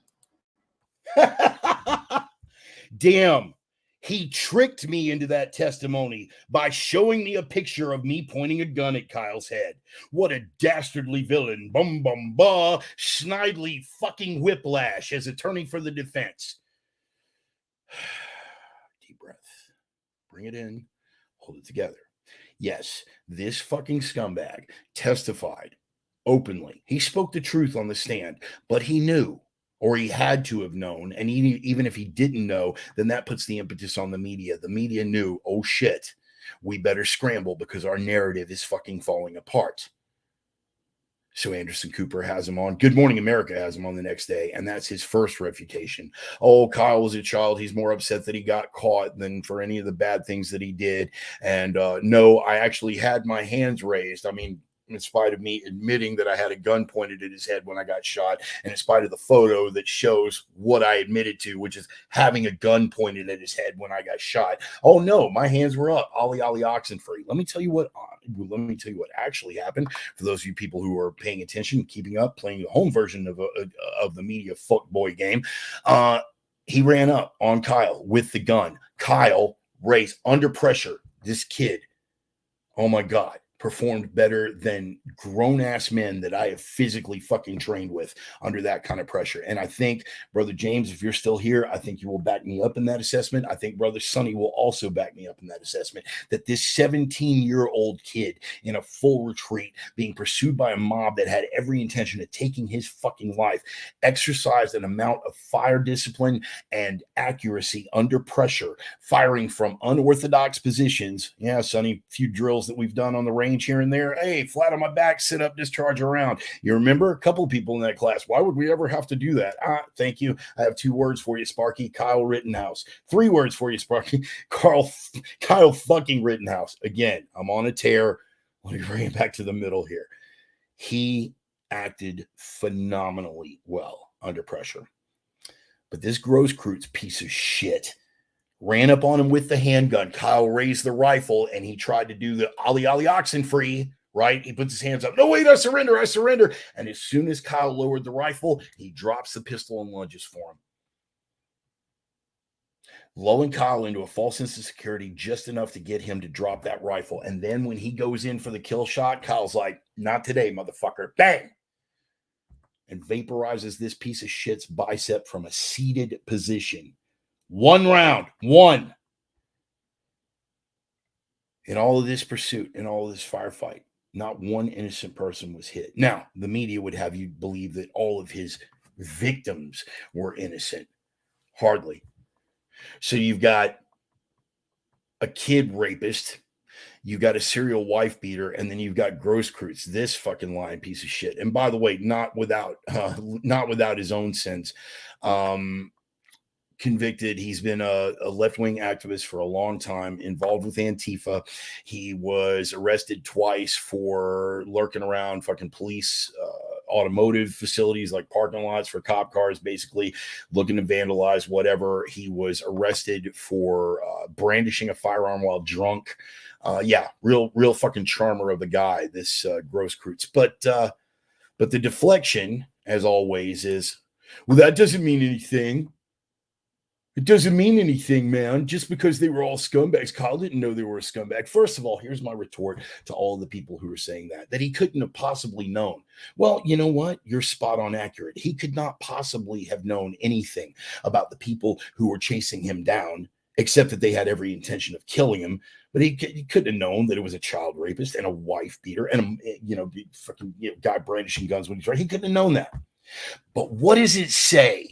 Damn. He tricked me into that testimony by showing me a picture of me pointing a gun at Kyle's head. What a dastardly villain. Bum, bum, bah. Snidely fucking whiplash as attorney for the defense. Deep breath. Bring it in. Hold it together. Yes, this fucking scumbag testified openly. He spoke the truth on the stand, but he knew, or he had to have known, and even if he didn't know, then that puts the impetus on the media. The media knew, oh shit, we better scramble because our narrative is fucking falling apart. So Anderson Cooper has him on. Good Morning America has him on the next day, and that's his first refutation. Oh, Kyle was a child. He's more upset that he got caught than for any of the bad things that he did. And no, I actually had my hands raised. I mean, in spite of me admitting that I had a gun pointed at his head when I got shot, and in spite of the photo that shows what I admitted to, which is having a gun pointed at his head when I got shot. Oh no, my hands were up. Ollie, Ollie, oxen free. Let me tell you what actually happened. For those of you people who are paying attention, keeping up, playing the home version of the media fuckboy game, he ran up on Kyle with the gun. Kyle raised under pressure. This kid, oh my God, performed better than grown-ass men that I have physically fucking trained with under that kind of pressure. And I think, Brother James, if you're still here, I think you will back me up in that assessment. I think Brother Sonny will also back me up in that assessment, that this 17-year-old kid in a full retreat being pursued by a mob that had every intention of taking his fucking life exercised an amount of fire discipline and accuracy under pressure, firing from unorthodox positions. Yeah, Sonny, a few drills that we've done on the range here and there. Hey, flat on my back, sit up, discharge around. You remember a couple of people in that class. Why would we ever have to do that? Thank you. I have 2 words for you, Sparky. Kyle Rittenhouse. 3 words for you, Sparky. Kyle fucking Rittenhouse. Again, I'm on a tear. Let me bring it back to the middle here. He acted phenomenally well under pressure. But this Grosskreutz piece of shit ran up on him with the handgun. Kyle raised the rifle, and he tried to do the Ollie Ollie oxen free, right? He puts his hands up. No, wait, I surrender. And as soon as Kyle lowered the rifle, he drops the pistol and lunges for him, lulling Kyle into a false sense of security just enough to get him to drop that rifle. And then when he goes in for the kill shot, Kyle's like, not today, motherfucker. Bang! And vaporizes this piece of shit's bicep from a seated position. 1 round, 1. In all of this pursuit, in all of this firefight, not one innocent person was hit. Now, the media would have you believe that all of his victims were innocent. Hardly. So you've got a kid rapist, you've got a serial wife beater, and then you've got Grosskreutz, this fucking lying piece of shit. And by the way, not without his own sins. Convicted. He's been a left-wing activist for a long time, involved with Antifa. He was arrested twice for lurking around fucking police automotive facilities, like parking lots for cop cars, basically looking to vandalize whatever. He was arrested for brandishing a firearm while drunk. Real fucking charmer of the guy, this Grosskreutz. But the deflection, as always, is, well, that doesn't mean anything. It doesn't mean anything, man, just because they were all scumbags. Kyle didn't know they were a scumbag. First of all, here's my retort to all the people who are saying that he couldn't have possibly known. Well, you know what? You're spot on accurate. He could not possibly have known anything about the people who were chasing him down, except that they had every intention of killing him. But he couldn't have known that it was a child rapist and a wife beater and a guy brandishing guns when he's right. He couldn't have known that. But what does it say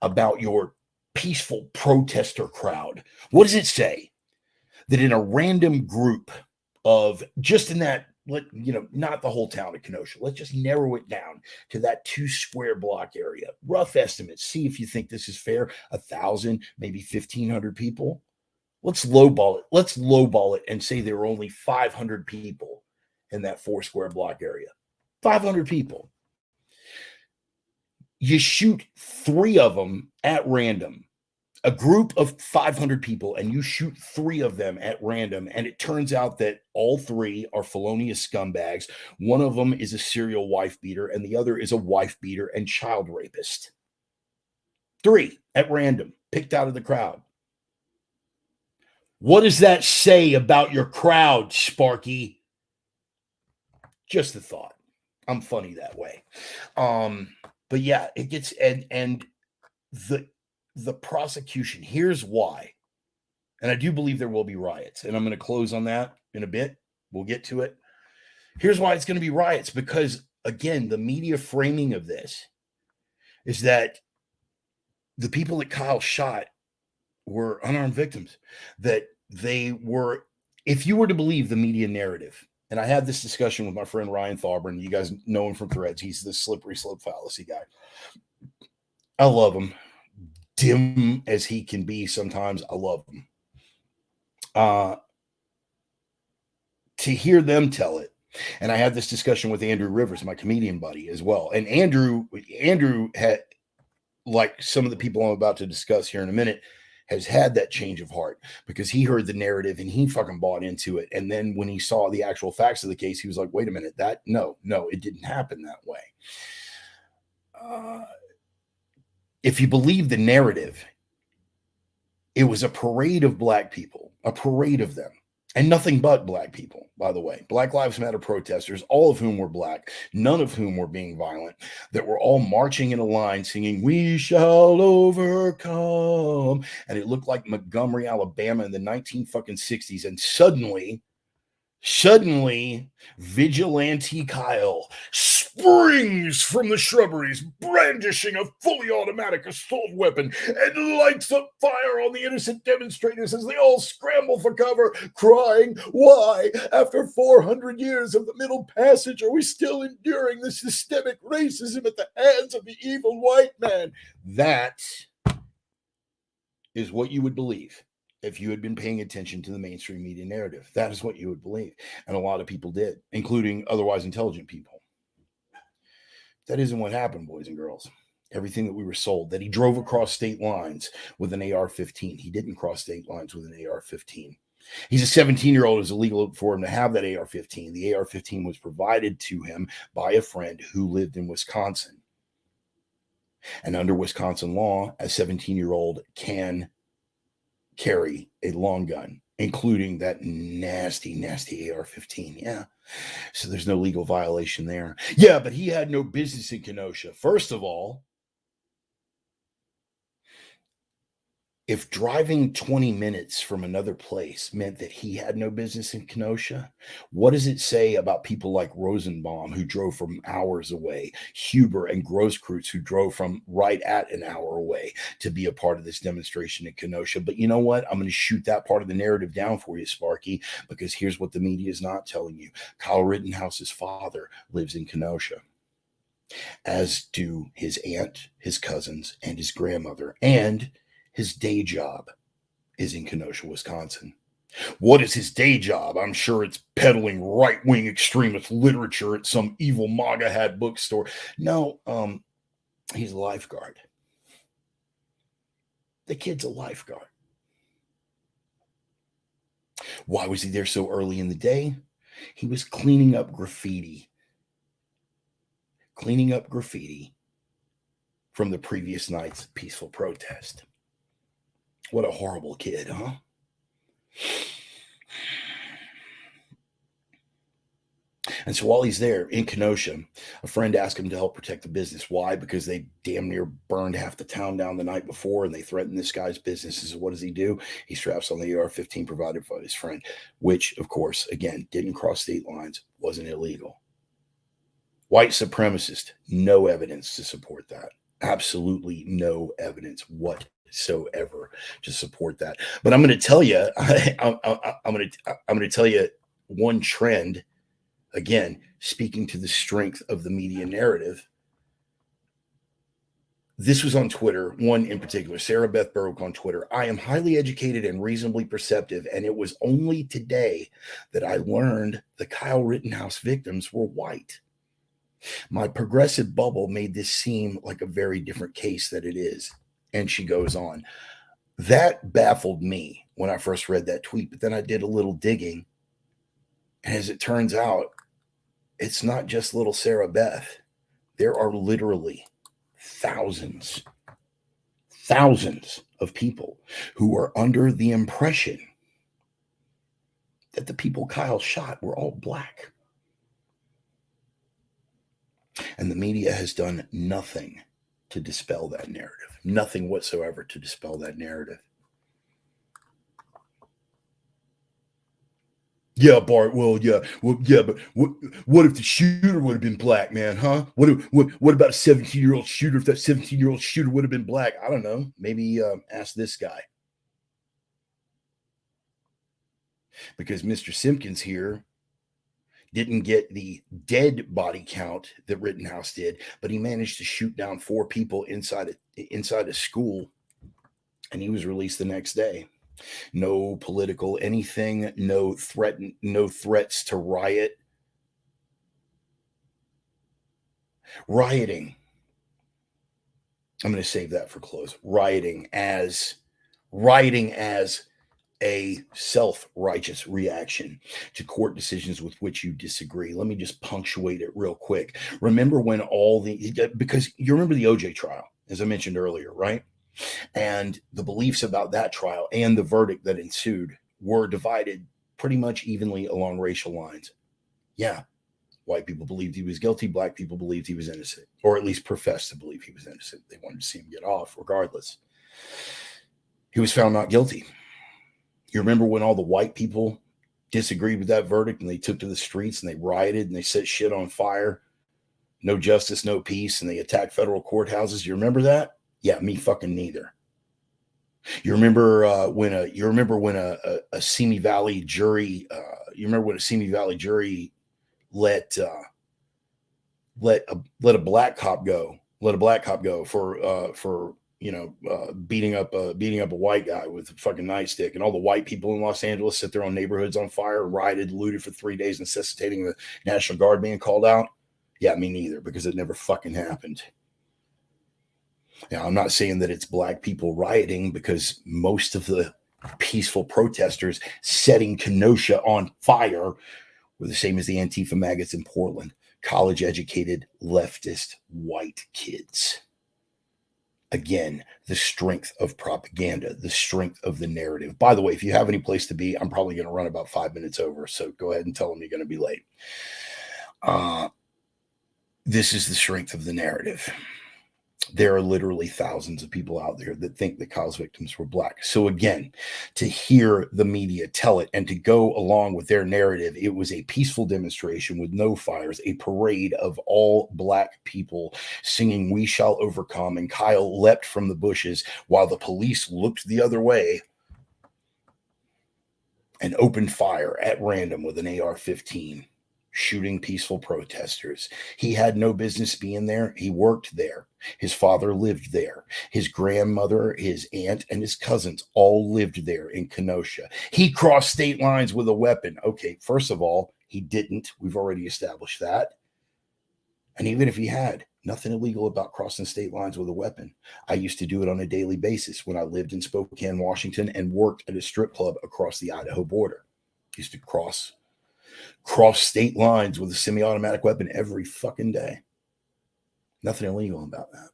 about your peaceful protester crowd? What does it say? That in a random group of, just in that, not the whole town of Kenosha, let's just narrow it down to that 2 square block area. Rough estimates. See if you think this is fair. 1,000, maybe 1,500 people. Let's lowball it and say there were only 500 people in that 4 square block area. 500 people. You shoot 3 of them at random, a group of 500 people, and you shoot 3 of them at random, and it turns out that all 3 are felonious scumbags. One of them is a serial wife beater, and the other is a wife beater and child rapist. 3 at random, picked out of the crowd. What does that say about your crowd, Sparky? Just a thought. I'm funny that way. But yeah, it gets and the prosecution, here's why. And I do believe there will be riots, and I'm going to close on that in a bit. We'll get to it. Here's why it's going to be riots, because again, the media framing of this is that the people that Kyle shot were unarmed victims, that they were, if you were to believe the media narrative, and I had this discussion with my friend Ryan Thauber, you guys know him from Threads. He's the slippery slope fallacy guy. I love him. Dim as he can be sometimes, I love him. To hear them tell it, and I had this discussion with Andrew Rivers, my comedian buddy, as well. And Andrew had, like some of the people I'm about to discuss here in a minute, has had that change of heart because he heard the narrative and he fucking bought into it. And then when he saw the actual facts of the case, he was like, wait a minute, no, it didn't happen that way. If you believe the narrative, it was a parade of black people, a parade of them, and nothing but black people, by the way. Black Lives Matter protesters, all of whom were black, none of whom were being violent, that were all marching in a line singing, "We shall overcome." And it looked like Montgomery, Alabama in the 1960s. And suddenly, Vigilante Kyle springs from the shrubberies, brandishing a fully automatic assault weapon, and lights up fire on the innocent demonstrators as they all scramble for cover, crying, "Why, after 400 years of the Middle Passage, are we still enduring this systemic racism at the hands of the evil white man?" That is what you would believe if you had been paying attention to the mainstream media narrative. That is what you would believe. And a lot of people did, including otherwise intelligent people. That isn't what happened, boys and girls. Everything that we were sold, that he drove across state lines with an AR-15. He didn't cross state lines with an AR-15. He's a 17-year-old. It was illegal for him to have that AR-15. The AR-15 was provided to him by a friend who lived in Wisconsin. And under Wisconsin law, a 17-year-old can carry a long gun, including that nasty AR-15. Yeah. So there's no legal violation there. Yeah, but he had no business in Kenosha. First of all, if driving 20 minutes from another place meant that he had no business in Kenosha, what does it say about people like Rosenbaum, who drove from hours away, Huber and Grosskreutz, who drove from right at an hour away to be a part of this demonstration in Kenosha? But you know what? I'm going to shoot that part of the narrative down for you, Sparky, because here's what the media is not telling you. Kyle Rittenhouse's father lives in Kenosha, as do his aunt, his cousins, and his grandmother, and his day job is in Kenosha, Wisconsin. What is his day job? I'm sure it's peddling right-wing extremist literature at some evil MAGA hat bookstore. No, he's a lifeguard. The kid's a lifeguard. Why was he there so early in the day? He was cleaning up graffiti. Cleaning up graffiti from the previous night's peaceful protest. What a horrible kid, huh? And so while he's there in Kenosha, a friend asked him to help protect the business. Why? Because they damn near burned half the town down the night before, and they threatened this guy's business. So what does he do? He straps on the AR-15 provided by his friend, which, of course, again, didn't cross state lines, wasn't illegal. White supremacist, no evidence to support that. Absolutely no evidence whatsoever to support that. But I'm going to tell you, I'm going to tell you one trend. Again, speaking to the strength of the media narrative. This was on Twitter, one in particular, Sarah Beth Berwick on Twitter. "I am highly educated and reasonably perceptive, and it was only today that I learned the Kyle Rittenhouse victims were white. My progressive bubble made this seem like a very different case than it is. And she goes on. That baffled me when I first read that tweet, but then I did a little digging. And as it turns out, it's not just little Sarah Beth. There are literally thousands of people who are under the impression that the people Kyle shot were all black. And the media has done nothing to dispel that narrative. Nothing whatsoever to dispel that narrative. Yeah, Bart. Well, but what if the shooter would have been black, man? Huh? What about a 17-year-old shooter? If that 17-year-old shooter would have been black, I don't know. Maybe ask this guy, because Mr. Simpkins here didn't get the dead body count that Rittenhouse did, but he managed to shoot down 4 people inside a school, and he was released the next day. No political anything, no threats to riot. Rioting. I'm going to save that for close. Rioting as a self-righteous reaction to court decisions with which you disagree. Let me just punctuate it real quick. Remember when because you remember the OJ trial, as I mentioned earlier, right? And the beliefs about that trial and the verdict that ensued were divided pretty much evenly along racial lines. Yeah, white people believed he was guilty. Black people believed he was innocent, or at least professed to believe he was innocent. They wanted to see him get off regardless. He was found not guilty. You remember when all the white people disagreed with that verdict and they took to the streets and they rioted and they set shit on fire? No justice, no peace, and they attacked federal courthouses. You remember that? Yeah, me fucking neither. You remember when a Simi Valley jury? You remember when a Simi Valley jury let a black cop go? Let a black cop go for beating up a white guy with a fucking nightstick, and all the white people in Los Angeles set their own neighborhoods on fire, rioted, looted for 3 days, necessitating the National Guard being called out. Yeah, me neither, because it never fucking happened. Now, I'm not saying that it's black people rioting, because most of the peaceful protesters setting Kenosha on fire were the same as the Antifa maggots in Portland. College-educated, leftist, white kids. Again, the strength of propaganda, the strength of the narrative. By the way, if you have any place to be, I'm probably going to run about 5 minutes over, so go ahead and tell them you're going to be late. This is the strength of the narrative. There are literally thousands of people out there that think that Kyle's victims were black. So again, to hear the media tell it and to go along with their narrative, it was a peaceful demonstration with no fires, a parade of all black people singing "We Shall Overcome," and Kyle leapt from the bushes while the police looked the other way and opened fire at random with an AR-15, shooting peaceful protesters. He had no business being there. He worked there. His father lived there. His grandmother, his aunt, and his cousins all lived there in Kenosha. He crossed state lines with a weapon. Okay, first of all, he didn't. We've already established that. And even if he had, nothing illegal about crossing state lines with a weapon. I used to do it on a daily basis when I lived in Spokane, Washington, and worked at a strip club across the Idaho border. Used to cross state lines with a semi-automatic weapon every fucking day. Nothing illegal about that.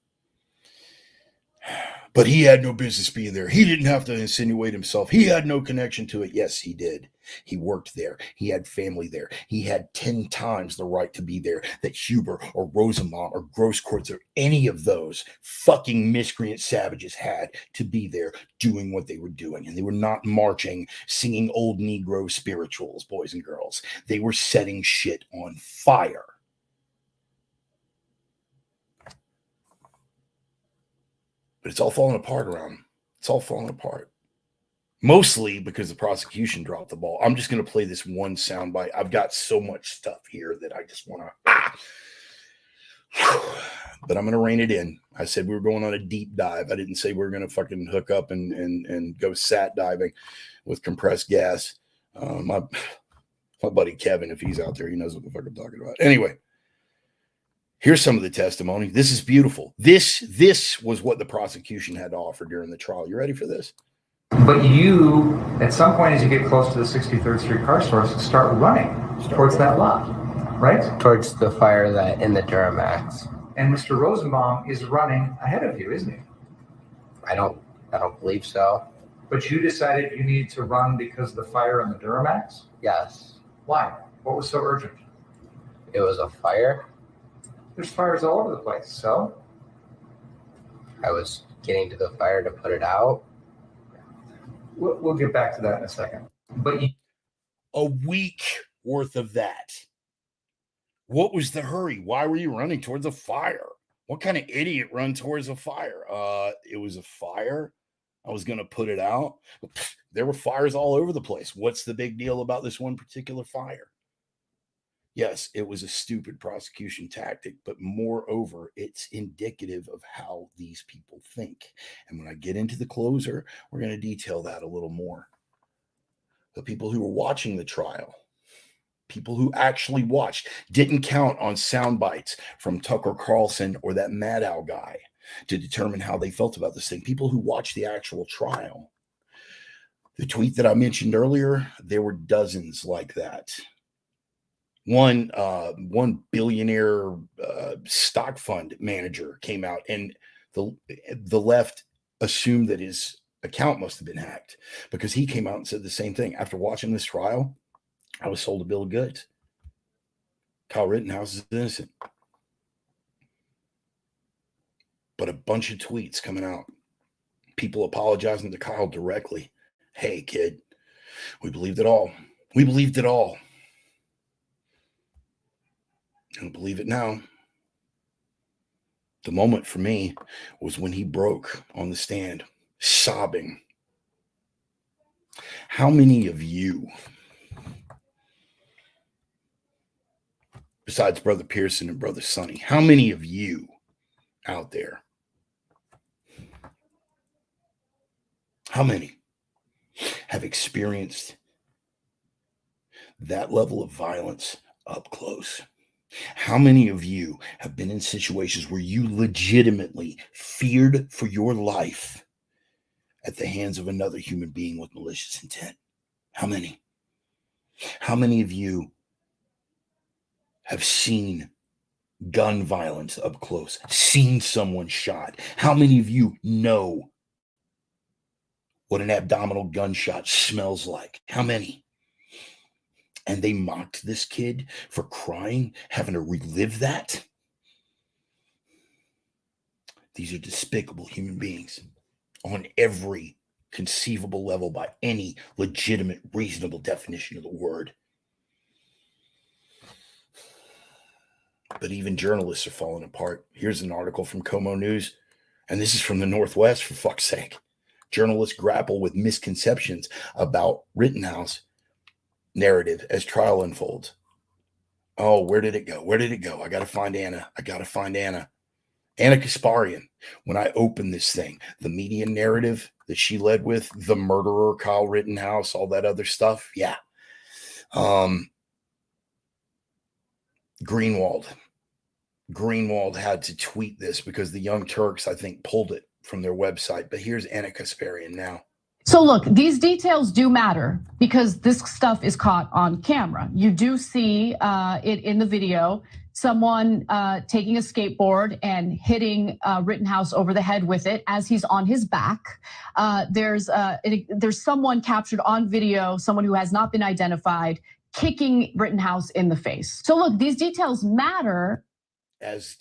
But he had no business being there. He didn't have to insinuate himself. He had no connection to it. Yes, he did. He worked there. He had family there. He had 10 times the right to be there that Huber or Rosenbaum or Grosskreutz or any of those fucking miscreant savages had to be there doing what they were doing. And they were not marching, singing old Negro spirituals, boys and girls. They were setting shit on fire. But it's all falling apart around him. It's all falling apart. Mostly because the prosecution dropped the ball. I'm just going to play this one soundbite. I've got so much stuff here that I just want to... But I'm going to rein it in. I said we were going on a deep dive. I didn't say we were going to fucking hook up and go sat diving with compressed gas. My buddy Kevin, if he's out there, he knows what the fuck I'm talking about. Anyway, Here's some of the testimony. This is beautiful. This was what the prosecution had to offer during the trial. You ready for this? But you, at some point as you get close to the 63rd Street car source, start running towards that lot, right? Towards the fire that in the Duramax. And Mr. Rosenbaum is running ahead of you, isn't he? I don't believe so. But you decided you needed to run because of the fire on the Duramax? Yes. Why? What was so urgent? It was a fire. There's fires all over the place, so? I was getting to the fire to put it out. We'll get back to that in a second. But a week worth of that. What was the hurry? Why were you running towards a fire? What kind of idiot run towards a fire? It was a fire. I was going to put it out. There were fires all over the place. What's the big deal about this one particular fire? Yes, it was a stupid prosecution tactic, but moreover, it's indicative of how these people think. And when I get into the closer, we're going to detail that a little more. The people who were watching the trial, people who actually watched, didn't count on sound bites from Tucker Carlson or that Mad Owl guy to determine how they felt about this thing. People who watched the actual trial. The tweet that I mentioned earlier, there were dozens like that. One billionaire stock fund manager came out, and the left assumed that his account must have been hacked because he came out and said the same thing. After watching this trial, I was sold a bill of goods. Kyle Rittenhouse is innocent. But a bunch of tweets coming out, people apologizing to Kyle directly. Hey, kid, we believed it all. We believed it all. I don't believe it now. The moment for me was when he broke on the stand, sobbing. How many of you, besides Brother Pearson and Brother Sonny, how many of you out there, how many have experienced that level of violence up close? How many of you have been in situations where you legitimately feared for your life at the hands of another human being with malicious intent? How many? How many of you have seen gun violence up close, seen someone shot? How many of you know what an abdominal gunshot smells like? How many? And they mocked this kid for crying, having to relive that. These are despicable human beings on every conceivable level by any legitimate, reasonable definition of the word. But even journalists are falling apart. Here's an article from Como News, and this is from the Northwest, for fuck's sake. Journalists grapple with misconceptions about Rittenhouse narrative as trial unfolds. Oh, where did it go? Where did it go? I got to find Anna. Anna Kasparian. When I opened this thing, the media narrative that she led with, the murderer, Kyle Rittenhouse, all that other stuff. Yeah. Greenwald had to tweet this because the Young Turks, I think, pulled it from their website. But here's Anna Kasparian now. So look, these details do matter because this stuff is caught on camera. You do see it in the video, someone taking a skateboard and hitting Rittenhouse over the head with it as he's on his back. There's someone captured on video, someone who has not been identified, kicking Rittenhouse in the face. So look, these details matter. As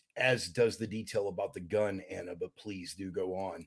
does the detail about the gun, Anna, but please do go on.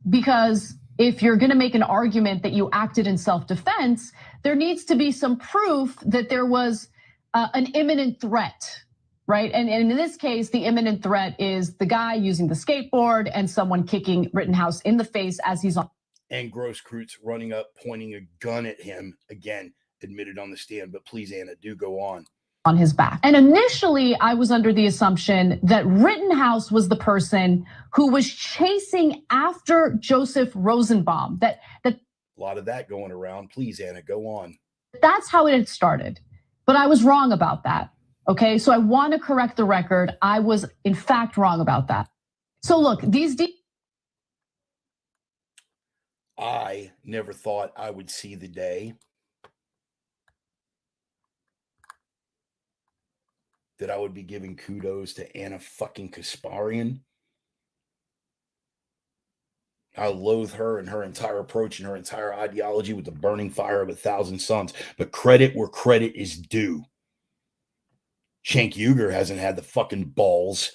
Because if you're going to make an argument that you acted in self-defense, there needs to be some proof that there was an imminent threat, right? And in this case, the imminent threat is the guy using the skateboard and someone kicking Rittenhouse in the face as he's on. And Grosskreutz running up, pointing a gun at him, again, admitted on the stand. But please, Anna, do go on. On his back. And initially, I was under the assumption that Rittenhouse was the person who was chasing after Joseph Rosenbaum. That a lot of that going around. Please, Anna, go on. That's how it had started. But I was wrong about that. Okay, so I want to correct the record. I was in fact wrong about that. So look, I never thought I would see the day that I would be giving kudos to Anna fucking Kasparian. I loathe her and her entire approach and her entire ideology with the burning fire of 1,000 suns. But credit where credit is due. Cenk Uygur hasn't had the fucking balls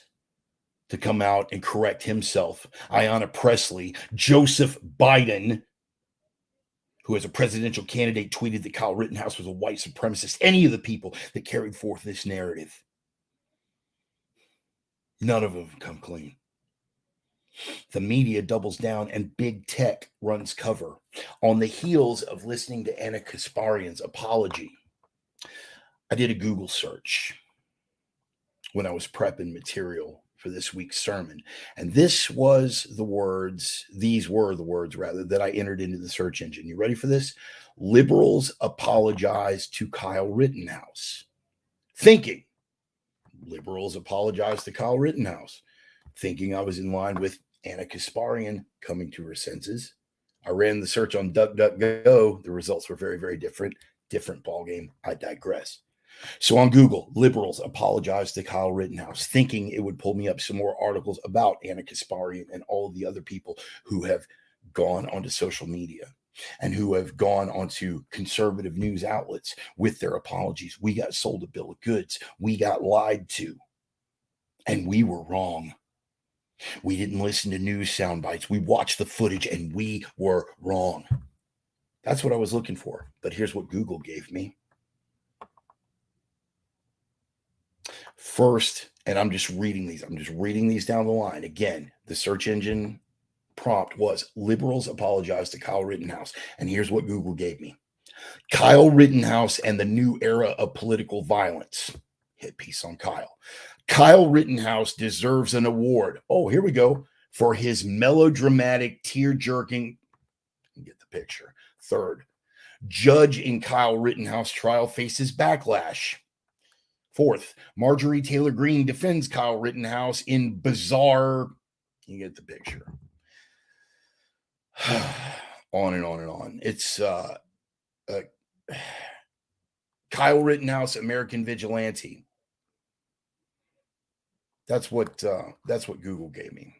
to come out and correct himself. Ayanna Pressley, Joseph Biden, who as a presidential candidate tweeted that Kyle Rittenhouse was a white supremacist. Any of the people that carried forth this narrative. None of them have come clean. The media doubles down and big tech runs cover. On the heels of listening to Anna Kasparian's apology, I did a Google search when I was prepping material for this week's sermon. And these were the words that I entered into the search engine. You ready for this? Liberals apologize to Kyle Rittenhouse. Thinking liberals apologize to Kyle Rittenhouse. Thinking I was in line with Anna Kasparian coming to her senses. I ran the search on DuckDuckGo. The results were very, very different. Different ballgame. I digress. So on Google, liberals apologize to Kyle Rittenhouse, thinking it would pull me up some more articles about Anna Kasparian and all of the other people who have gone onto social media and who have gone onto conservative news outlets with their apologies. We got sold a bill of goods. We got lied to. And we were wrong. We didn't listen to news sound bites. We watched the footage and we were wrong. That's what I was looking for. But here's what Google gave me. First, and I'm just reading these down the line. Again, the search engine prompt was liberals apologize to Kyle Rittenhouse. And here's what Google gave me. Kyle Rittenhouse and the new era of political violence. Hit piece on Kyle. Kyle Rittenhouse deserves an award. Oh, here we go. For his melodramatic, tear-jerking, get the picture. Third, judge in Kyle Rittenhouse trial faces backlash. Fourth, Marjorie Taylor Greene defends Kyle Rittenhouse in bizarre, you get the picture. On and on and on. It's Kyle Rittenhouse, American vigilante. That's what Google gave me.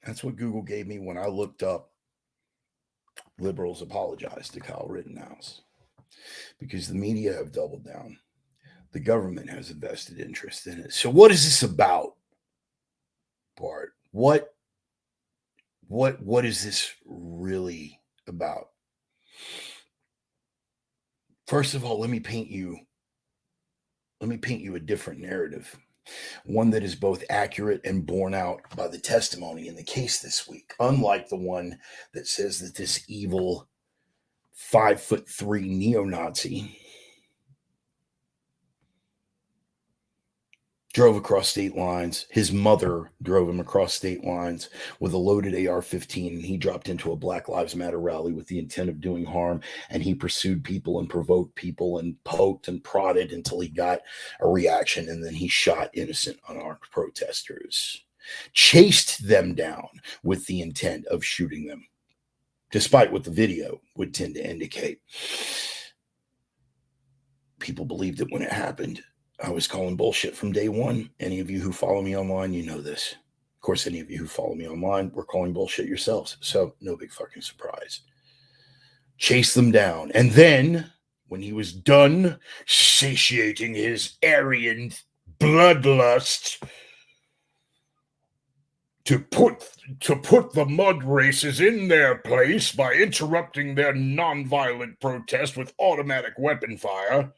That's what Google gave me when I looked up liberals apologize to Kyle Rittenhouse. Because the media have doubled down. The government has a vested interest in it. So what is this about, Bart? What is this really about? First of all, let me paint you a different narrative. One that is both accurate and borne out by the testimony in the case this week. Unlike the one that says that this evil 5'3" neo-Nazi drove across state lines. His mother drove him across state lines with a loaded AR-15, and he dropped into a Black Lives Matter rally with the intent of doing harm, and he pursued people and provoked people and poked and prodded until he got a reaction, and then he shot innocent unarmed protesters, chased them down with the intent of shooting them, despite what the video would tend to indicate. People believed it when it happened. I was calling bullshit from day one. Any of you who follow me online, you know this. Of course, any of you who follow me online were calling bullshit yourselves. So no big fucking surprise. Chase them down. And then, when he was done satiating his Aryan bloodlust, to put the mud races in their place by interrupting their nonviolent protest with automatic weapon fire,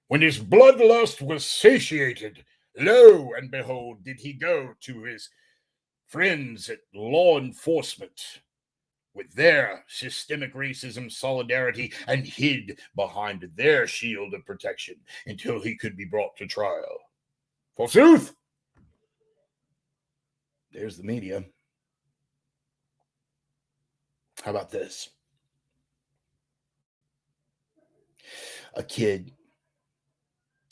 when his bloodlust was satiated, lo and behold, did he go to his friends at law enforcement with their systemic racism solidarity and hid behind their shield of protection until he could be brought to trial. Forsooth! There's the media. How about this? A kid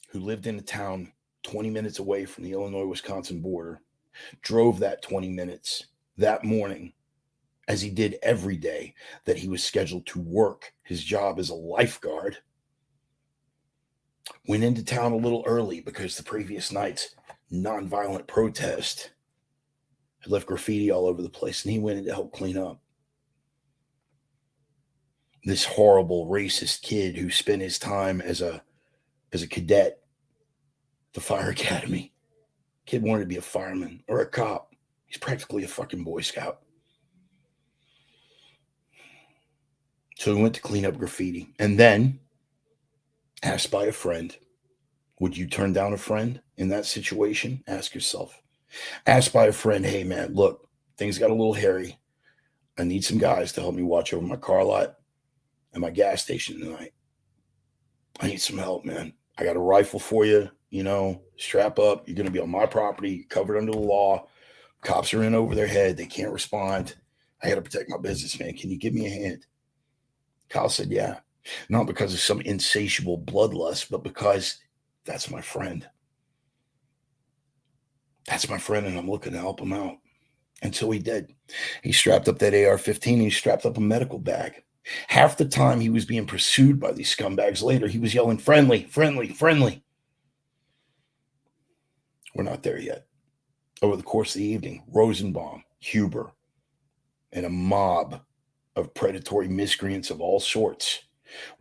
who lived in a town 20 minutes away from the Illinois-Wisconsin border, drove that 20 minutes that morning, as he did every day that he was scheduled to work his job as a lifeguard, went into town a little early because the previous night's nonviolent protest had left graffiti all over the place, and he went in to help clean up. This horrible racist kid who spent his time as a cadet at the fire academy. Kid wanted to be a fireman or a cop. He's practically a fucking Boy Scout. So he went to clean up graffiti, and then asked by a friend, would you turn down a friend in that situation? Ask yourself. Asked by a friend, hey man, look, things got a little hairy. I need some guys to help me watch over my car lot and my gas station tonight. I need some help, man. I got a rifle for you, strap up. You're going to be on my property, covered under the law. Cops are in over their head. They can't respond. I got to protect my business, man. Can you give me a hand? Kyle said, yeah. Not because of some insatiable bloodlust, but because that's my friend. That's my friend, and I'm looking to help him out. And so he did. He strapped up that AR-15, and he strapped up a medical bag. Half the time he was being pursued by these scumbags later, he was yelling, friendly, friendly, friendly. We're not there yet. Over the course of the evening, Rosenbaum, Huber, and a mob of predatory miscreants of all sorts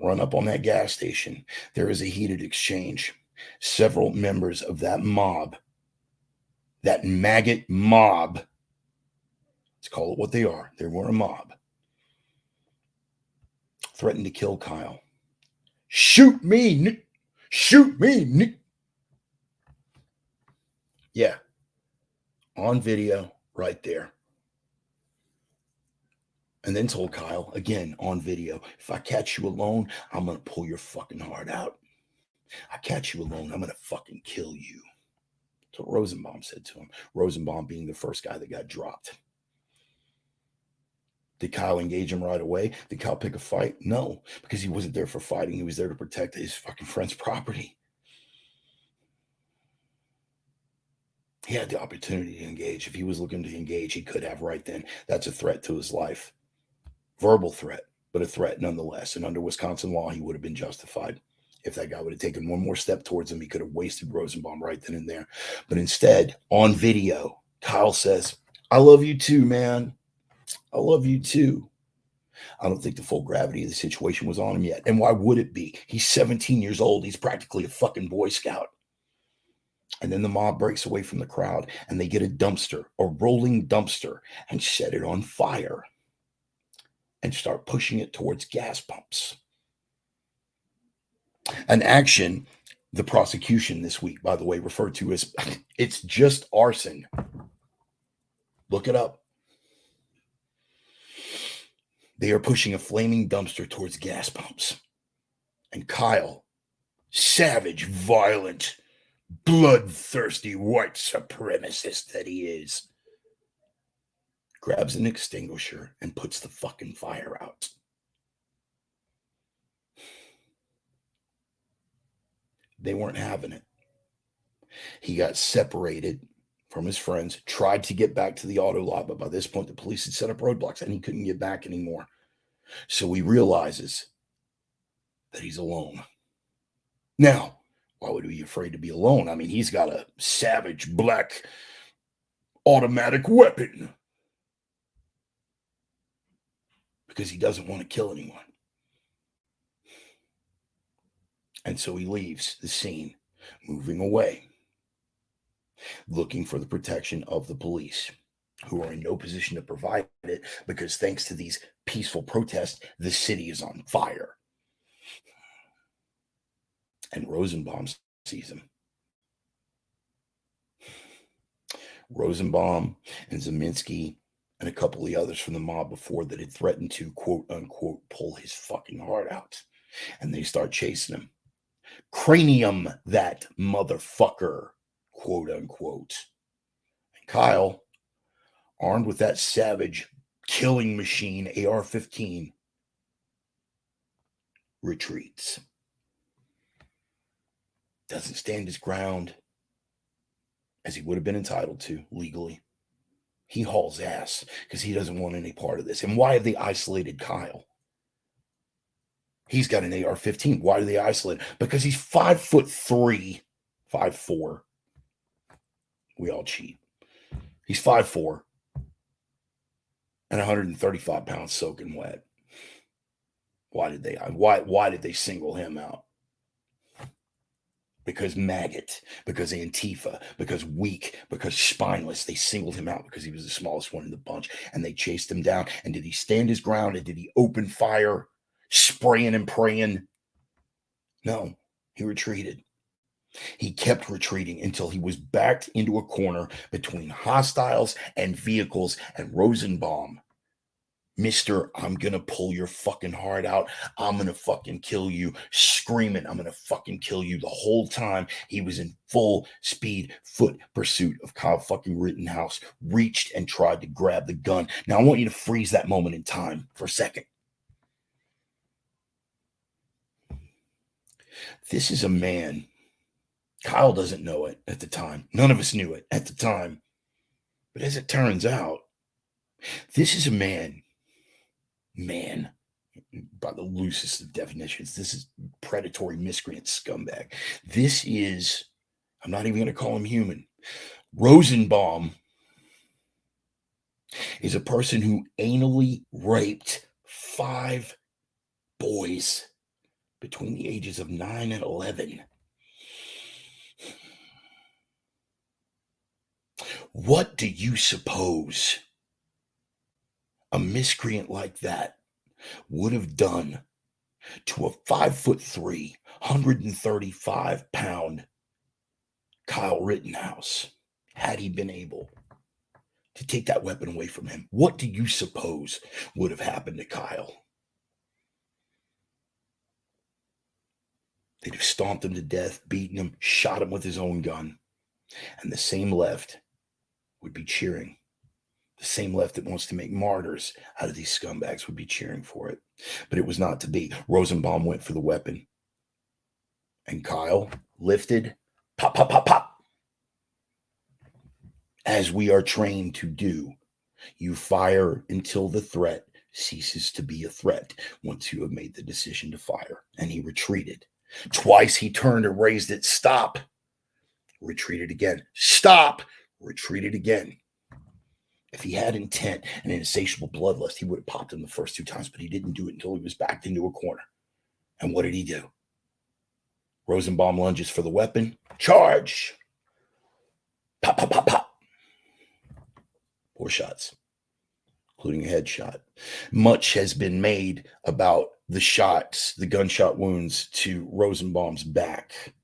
run up on that gas station. There is a heated exchange. Several members of that mob, that maggot mob, let's call it what they are. They were a mob. Threatened to kill Kyle. Shoot me, Nick. Shoot me, Nick. Yeah. On video right there. And then told Kyle, again, on video, if I catch you alone, I'm going to pull your fucking heart out. I catch you alone, I'm going to fucking kill you. That's what Rosenbaum said to him. Rosenbaum being the first guy that got dropped. Did Kyle engage him right away? Did Kyle pick a fight? No, because he wasn't there for fighting. He was there to protect his fucking friend's property. He had the opportunity to engage. If he was looking to engage, he could have right then. That's a threat to his life. Verbal threat, but a threat nonetheless. And under Wisconsin law, he would have been justified. If that guy would have taken one more step towards him, he could have wasted Rosenbaum right then and there. But instead, on video, Kyle says, I love you too, man. I love you too. I don't think the full gravity of the situation was on him yet. And why would it be? He's 17 years old. He's practically a fucking Boy Scout. And then the mob breaks away from the crowd and they get a dumpster, a rolling dumpster, and set it on fire and start pushing it towards gas pumps. An action the prosecution this week, by the way, referred to as it's just arson. Look it up. They are pushing a flaming dumpster towards gas pumps. And Kyle, savage, violent, bloodthirsty white supremacist that he is, grabs an extinguisher and puts the fucking fire out. They weren't having it. He got separated from his friends, tried to get back to the auto lot, but by this point, the police had set up roadblocks and he couldn't get back anymore. So he realizes that he's alone. Now, why would he be afraid to be alone? I mean, he's got a savage black automatic weapon because he doesn't want to kill anyone. And so he leaves the scene, moving away, looking for the protection of the police, who are in no position to provide it because thanks to these peaceful protests, the city is on fire. And Rosenbaum sees him. Rosenbaum and Zeminski and a couple of the others from the mob before that had threatened to, quote unquote, pull his fucking heart out. And they start chasing him. Cranium that motherfucker, quote unquote. And Kyle, armed with that savage killing machine AR-15, retreats. Doesn't stand his ground. as he would have been entitled to legally. He hauls ass because he doesn't want any part of this. And why have they isolated Kyle? He's got an AR-15. Why do they isolate him? Because he's 5'3", 5'4". We all cheat. He's 5'4" and 135 pounds soaking wet. Why did they single him out? Because maggot, because Antifa, because weak, because spineless. They singled him out because he was the smallest one in the bunch, and they chased him down. And did he stand his ground, and did he open fire, spraying and praying? No, he retreated. He kept retreating until he was backed into a corner between hostiles and vehicles, and Rosenbaum, Mr. I'm going to pull your fucking heart out. I'm going to fucking kill you. Screaming, I'm going to fucking kill you. The whole time he was in full speed foot pursuit of Kyle fucking Rittenhouse, reached and tried to grab the gun. Now I want you to freeze that moment in time for a second. This is a man. Kyle doesn't know it at the time. None of us knew it at the time. But as it turns out, this is a man, by the loosest of definitions, this is predatory miscreant scumbag. This is, I'm not even going to call him human. Rosenbaum is a person who anally raped 5 boys between the ages of 9 and 11. What do you suppose a miscreant like that would have done to a 5'3", 135-pound Kyle Rittenhouse had he been able to take that weapon away from him? What do you suppose would have happened to Kyle? They'd have stomped him to death, beaten him, shot him with his own gun. And the same left would be cheering. The same left that wants to make martyrs out of these scumbags would be cheering for it. But it was not to be. Rosenbaum went for the weapon. And Kyle lifted, pop, pop, pop, pop. As we are trained to do, you fire until the threat ceases to be a threat once you have made the decision to fire. And he retreated. Twice he turned and raised it. Stop. Retreated again. Stop. Retreated again. If he had intent and an insatiable bloodlust, he would have popped him the first 2 times, but he didn't do it until he was backed into a corner. And what did he do? Rosenbaum lunges for the weapon. Charge. Pop, pop, pop, pop. 4 shots, including a headshot. Much has been made about the shots, the gunshot wounds to Rosenbaum's back.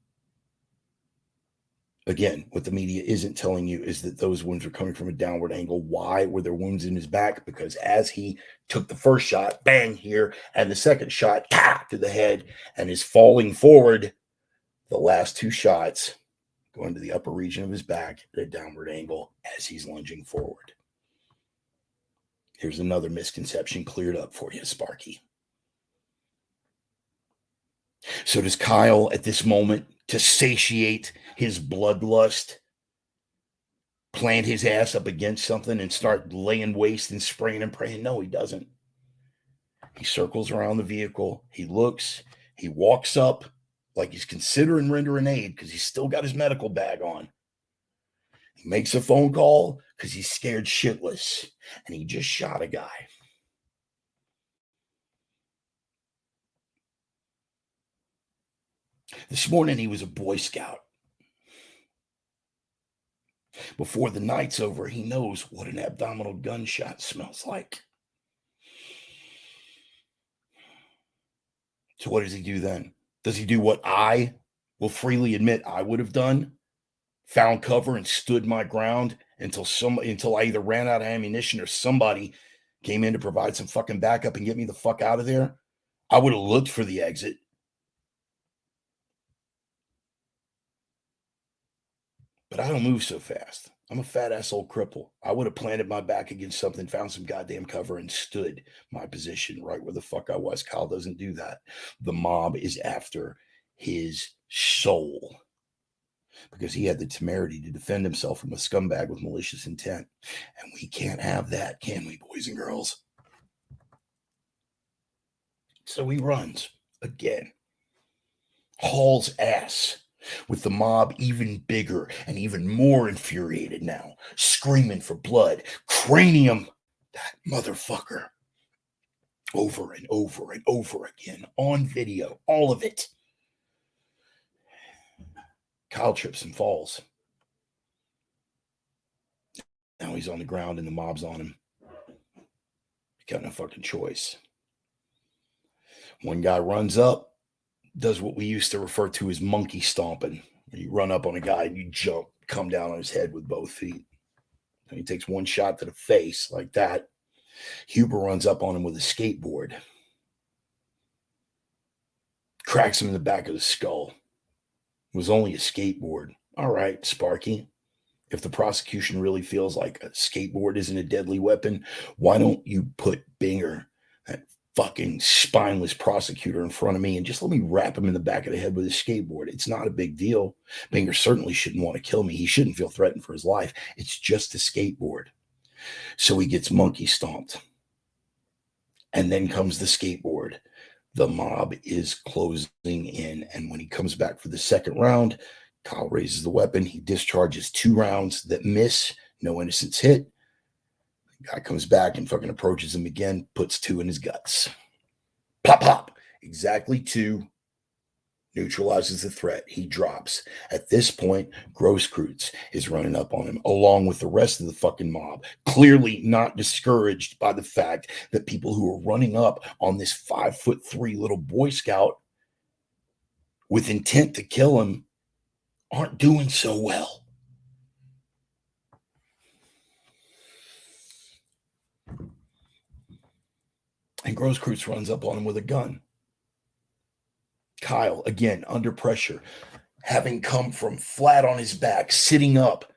Again, what the media isn't telling you is that those wounds were coming from a downward angle. Why were there wounds in his back? Because as he took the first shot, bang here, and the second shot, to the head, and is falling forward, the last 2 shots go into the upper region of his back at a downward angle as he's lunging forward. Here's another misconception cleared up for you, Sparky. So does Kyle at this moment, to satiate his bloodlust, plant his ass up against something and start laying waste and spraying and praying? No, he doesn't. He circles around the vehicle. He looks. He walks up like he's considering rendering aid because he's still got his medical bag on. He makes a phone call because he's scared shitless, and he just shot a guy. This morning, he was a Boy Scout. Before the night's over, he knows what an abdominal gunshot smells like. So what does he do then? Does he do what I will freely admit I would have done? Found cover and stood my ground until I either ran out of ammunition or somebody came in to provide some fucking backup and get me the fuck out of there? I would have looked for the exit. But I don't move so fast. I'm a fat ass old cripple. I would have planted my back against something, found some goddamn cover, and stood my position right where the fuck I was. Kyle doesn't do that. The mob is after his soul. because he had the temerity to defend himself from a scumbag with malicious intent. And we can't have that, can we, boys and girls? So he runs again, hauls ass, with the mob even bigger and even more infuriated now, screaming for blood. Cranium that motherfucker over and over and over again on video, all of it. Kyle trips and falls. Now he's on the ground and the mob's on him. He got no fucking choice. One guy runs up, does what we used to refer to as monkey stomping. You run up on a guy and you jump, come down on his head with both feet. And he takes one shot to the face like that. Huber runs up on him with a skateboard. Cracks him in the back of the skull. It was only a skateboard. All right, Sparky. If the prosecution really feels like a skateboard isn't a deadly weapon, why don't you put Binger, that fucking spineless prosecutor, in front of me and just let me wrap him in the back of the head with a skateboard? It's not a big deal. Binger certainly shouldn't want to kill me. He shouldn't feel threatened for his life. It's just a skateboard. So he gets monkey stomped. And then comes the skateboard. The mob is closing in. And when he comes back for the second round, Kyle raises the weapon. He discharges 2 rounds that miss. No innocents hit. The guy comes back and fucking approaches him again, puts 2 in his guts. Plop, plop. Exactly 2. Neutralizes the threat. He drops. At this point, Grosskreutz is running up on him, along with the rest of the fucking mob, clearly not discouraged by the fact that people who are running up on this 5'3" little Boy Scout with intent to kill him aren't doing so well. And Grosskreutz runs up on him with a gun. Kyle, again, under pressure, having come from flat on his back, sitting up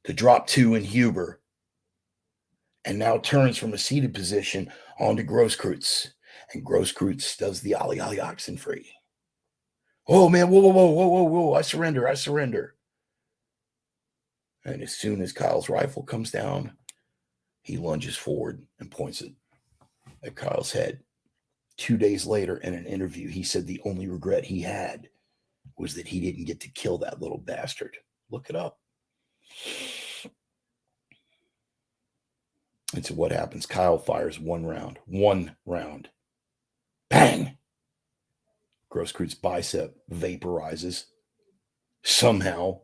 to drop 2 in Huber, and now turns from a seated position onto Grosskreutz. And Grosskreutz does the ollie oxen free. Oh, man, whoa, I surrender. And as soon as Kyle's rifle comes down, he lunges forward and points it at Kyle's head. 2 days later, in an interview, he said the only regret he had was that he didn't get to kill that little bastard. Look it up. And so what happens? Kyle fires 1 round. 1 round. Bang! Grosskreutz bicep vaporizes. Somehow,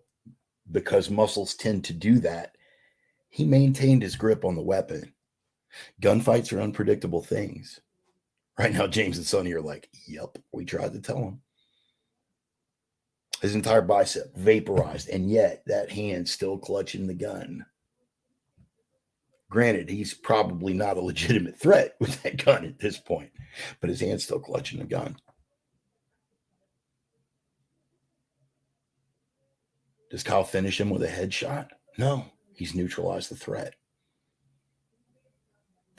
because muscles tend to do that, he maintained his grip on the weapon. Gunfights are unpredictable things. Right now, James and Sonny are like, yep, we tried to tell him. His entire bicep vaporized, and yet that hand still clutching the gun. Granted, he's probably not a legitimate threat with that gun at this point, but his hand's still clutching the gun. Does Kyle finish him with a headshot? No, he's neutralized the threat.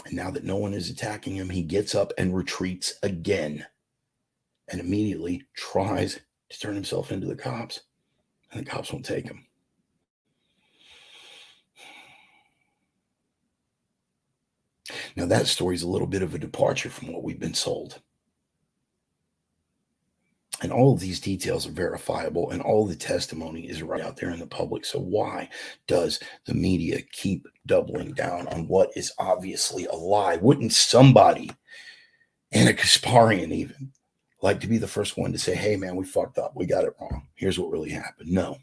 And now that no one is attacking him, he gets up and retreats again and immediately tries to turn himself into the cops. And the cops won't take him. Now, that story is a little bit of a departure from what we've been sold. And all of these details are verifiable, and all the testimony is right out there in the public. So why does the media keep doubling down on what is obviously a lie? Wouldn't somebody, and a Kasparian even, like to be the first one to say, hey, man, we fucked up. We got it wrong. Here's what really happened. No,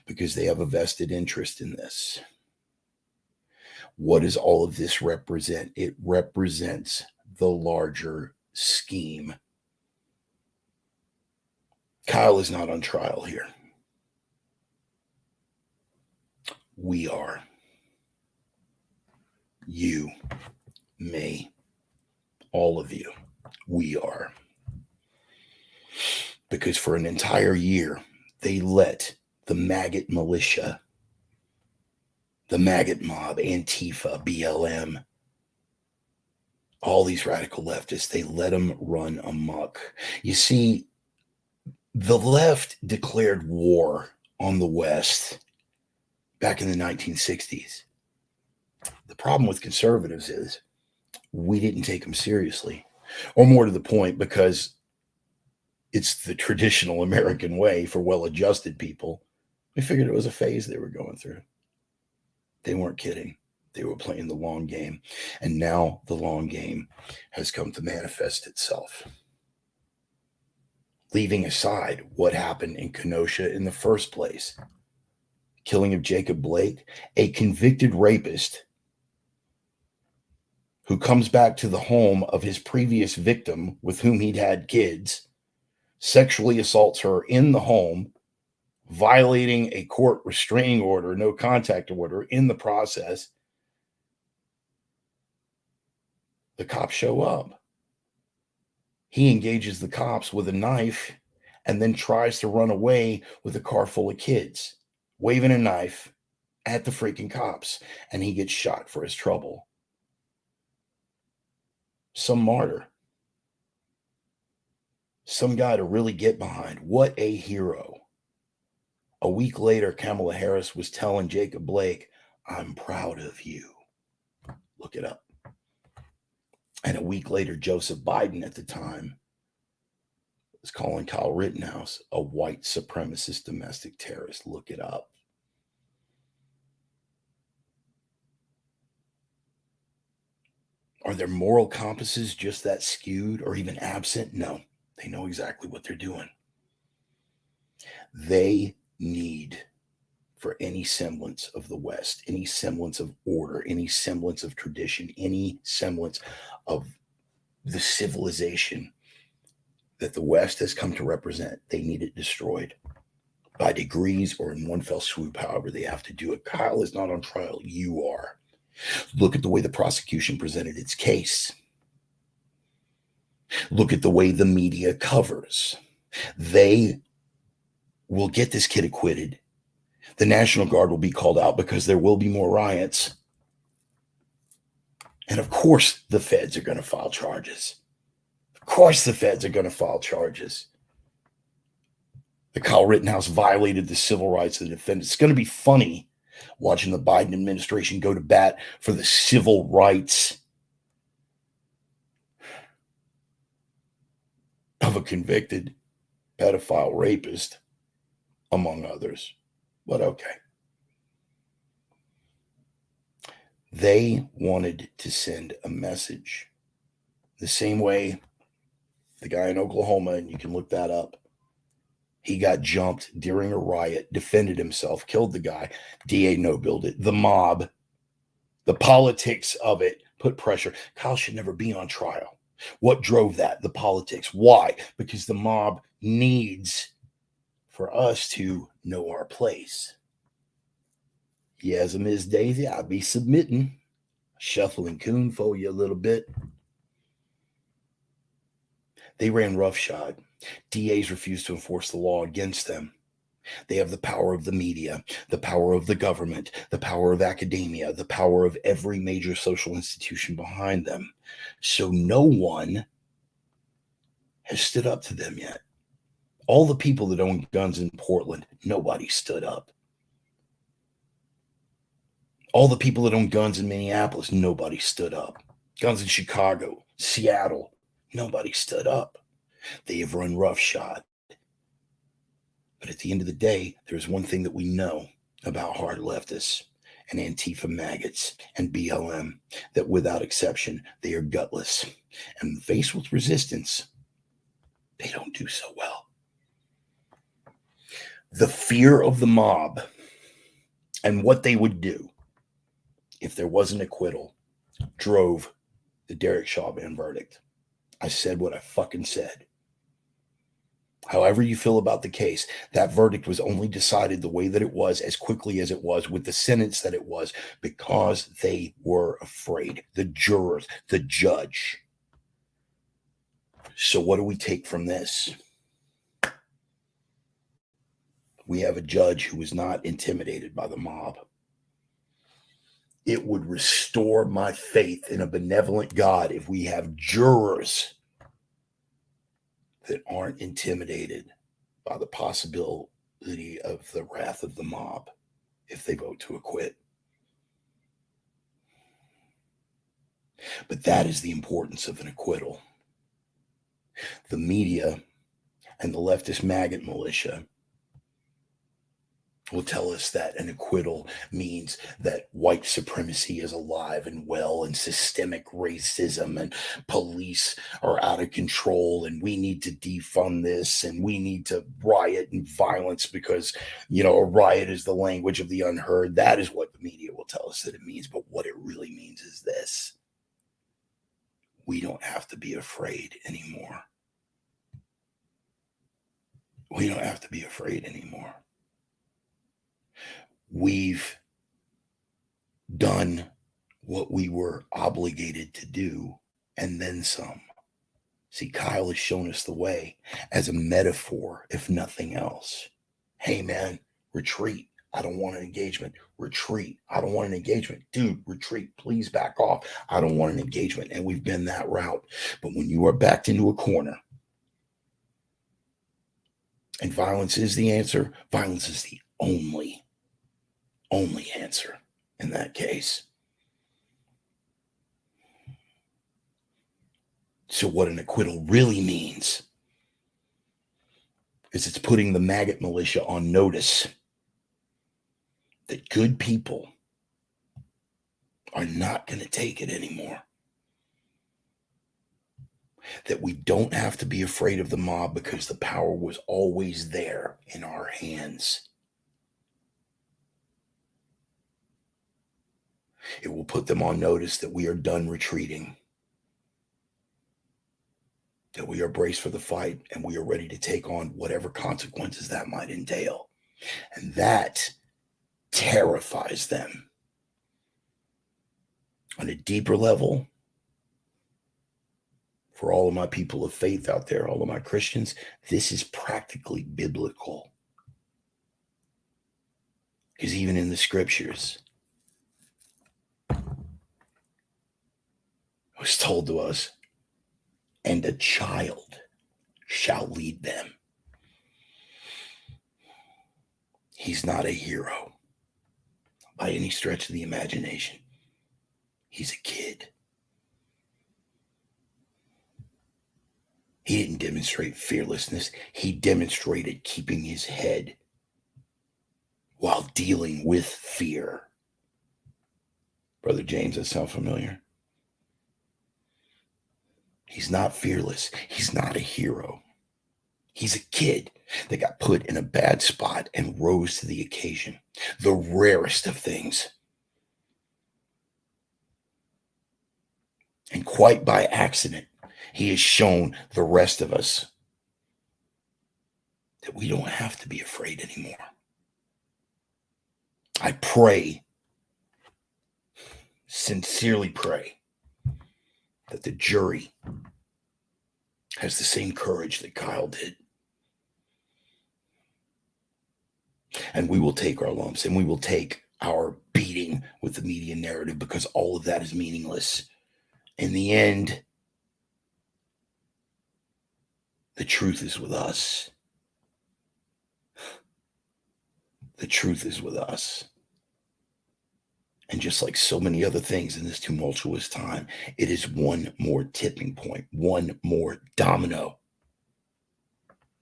because they have a vested interest in this. What does all of this represent? It represents the larger scheme. Kyle is not on trial here. We are. You, me, all of you, we are. Because for an entire year, they let the maggot militia, the maggot mob, Antifa, BLM, all these radical leftists, they let them run amok. You see, The left declared war on the West back in the 1960s. The problem with conservatives is we didn't take them seriously, or more to the point, because it's the traditional American way for well-adjusted people. We figured it was a phase they were going through. They weren't kidding. They were playing the long game. And now the long game has come to manifest itself. Leaving aside what happened in Kenosha in the first place, killing of Jacob Blake, a convicted rapist who comes back to the home of his previous victim with whom he'd had kids, sexually assaults her in the home, violating a court restraining order, no contact order in the process. The cops show up. He engages the cops with a knife and then tries to run away with a car full of kids, waving a knife at the freaking cops, and he gets shot for his trouble. Some martyr. Some guy to really get behind. What a hero. A week later, Kamala Harris was telling Jacob Blake, "I'm proud of you." Look it up. And a week later, Joseph Biden at the time was calling Kyle Rittenhouse a white supremacist domestic terrorist. Look it up. Are their moral compasses just that skewed or even absent? No, they know exactly what they're doing. They need, for any semblance of the West, any semblance of order, any semblance of tradition, any semblance of the civilization that the West has come to represent, they need it destroyed by degrees or in one fell swoop, however they have to do it. Kyle is not on trial. You are. Look at the way the prosecution presented its case. Look at the way the media covers. They will get this kid acquitted. The National Guard will be called out because there will be more riots. And of course, the feds are going to file charges. Of course, the feds are going to file charges. The Kyle Rittenhouse violated the civil rights of the defendant. It's going to be funny watching the Biden administration go to bat for the civil rights of a convicted pedophile rapist, among others. But okay. They wanted to send a message the same way the guy in Oklahoma, and you can look that up, he got jumped during a riot, defended himself, killed the guy. DA no-billed it. The mob, the politics of it put pressure. Kyle should never be on trial. What drove that? The politics. Why? Because the mob needs for us to know our place. Yes, Miss Daisy, I'll be submitting. Shuffling coon for you a little bit. They ran roughshod. DAs refused to enforce the law against them. They have the power of the media, the power of the government, the power of academia, the power of every major social institution behind them. So no one has stood up to them yet. All the people that own guns in Portland, nobody stood up. All the people that own guns in Minneapolis, nobody stood up. Guns in Chicago, Seattle, nobody stood up. They have run roughshod. But at the end of the day, there's one thing that we know about hard leftists and Antifa maggots and BLM, that without exception, they are gutless. And faced with resistance, they don't do so well. The fear of the mob and what they would do if there was an acquittal drove the Derek Chauvin verdict. I said what I fucking said. However you feel about the case, that verdict was only decided the way that it was, as quickly as it was, with the sentence that it was, because they were afraid. The jurors, the judge. So what do we take from this? We have a judge who was not intimidated by the mob. It would restore my faith in a benevolent God if we have jurors that aren't intimidated by the possibility of the wrath of the mob if they vote to acquit. But that is the importance of an acquittal. The media and the leftist maggot militia will tell us that an acquittal means that white supremacy is alive and well, and systemic racism and police are out of control, and we need to defund this, and we need to riot and violence because, a riot is the language of the unheard. That is what the media will tell us that it means. But what it really means is this: we don't have to be afraid anymore. We don't have to be afraid anymore. We've done what we were obligated to do, and then some. See, Kyle has shown us the way as a metaphor, if nothing else. Hey, man, retreat. I don't want an engagement. Retreat. I don't want an engagement. Dude, retreat. Please back off. I don't want an engagement. And we've been that route. But when you are backed into a corner, and violence is the answer, violence is the only answer in that case. So what an acquittal really means is it's putting the maggot militia on notice that good people are not going to take it anymore. That we don't have to be afraid of the mob because the power was always there in our hands. It will put them on notice that we are done retreating, that we are braced for the fight, and we are ready to take on whatever consequences that might entail. And that terrifies them. On a deeper level, for all of my people of faith out there, all of my Christians, this is practically biblical. Because even in the scriptures, it was told to us, and a child shall lead them. He's not a hero by any stretch of the imagination. He's a kid. He didn't demonstrate fearlessness. He demonstrated keeping his head while dealing with fear. Brother James, that sound familiar? He's not fearless. He's not a hero. He's a kid that got put in a bad spot and rose to the occasion. The rarest of things. And quite by accident, he has shown the rest of us that we don't have to be afraid anymore. I pray, sincerely pray, that the jury has the same courage that Kyle did. And we will take our lumps, and we will take our beating with the media narrative, because all of that is meaningless. In the end, the truth is with us. The truth is with us. And just like so many other things in this tumultuous time, it is one more tipping point, one more domino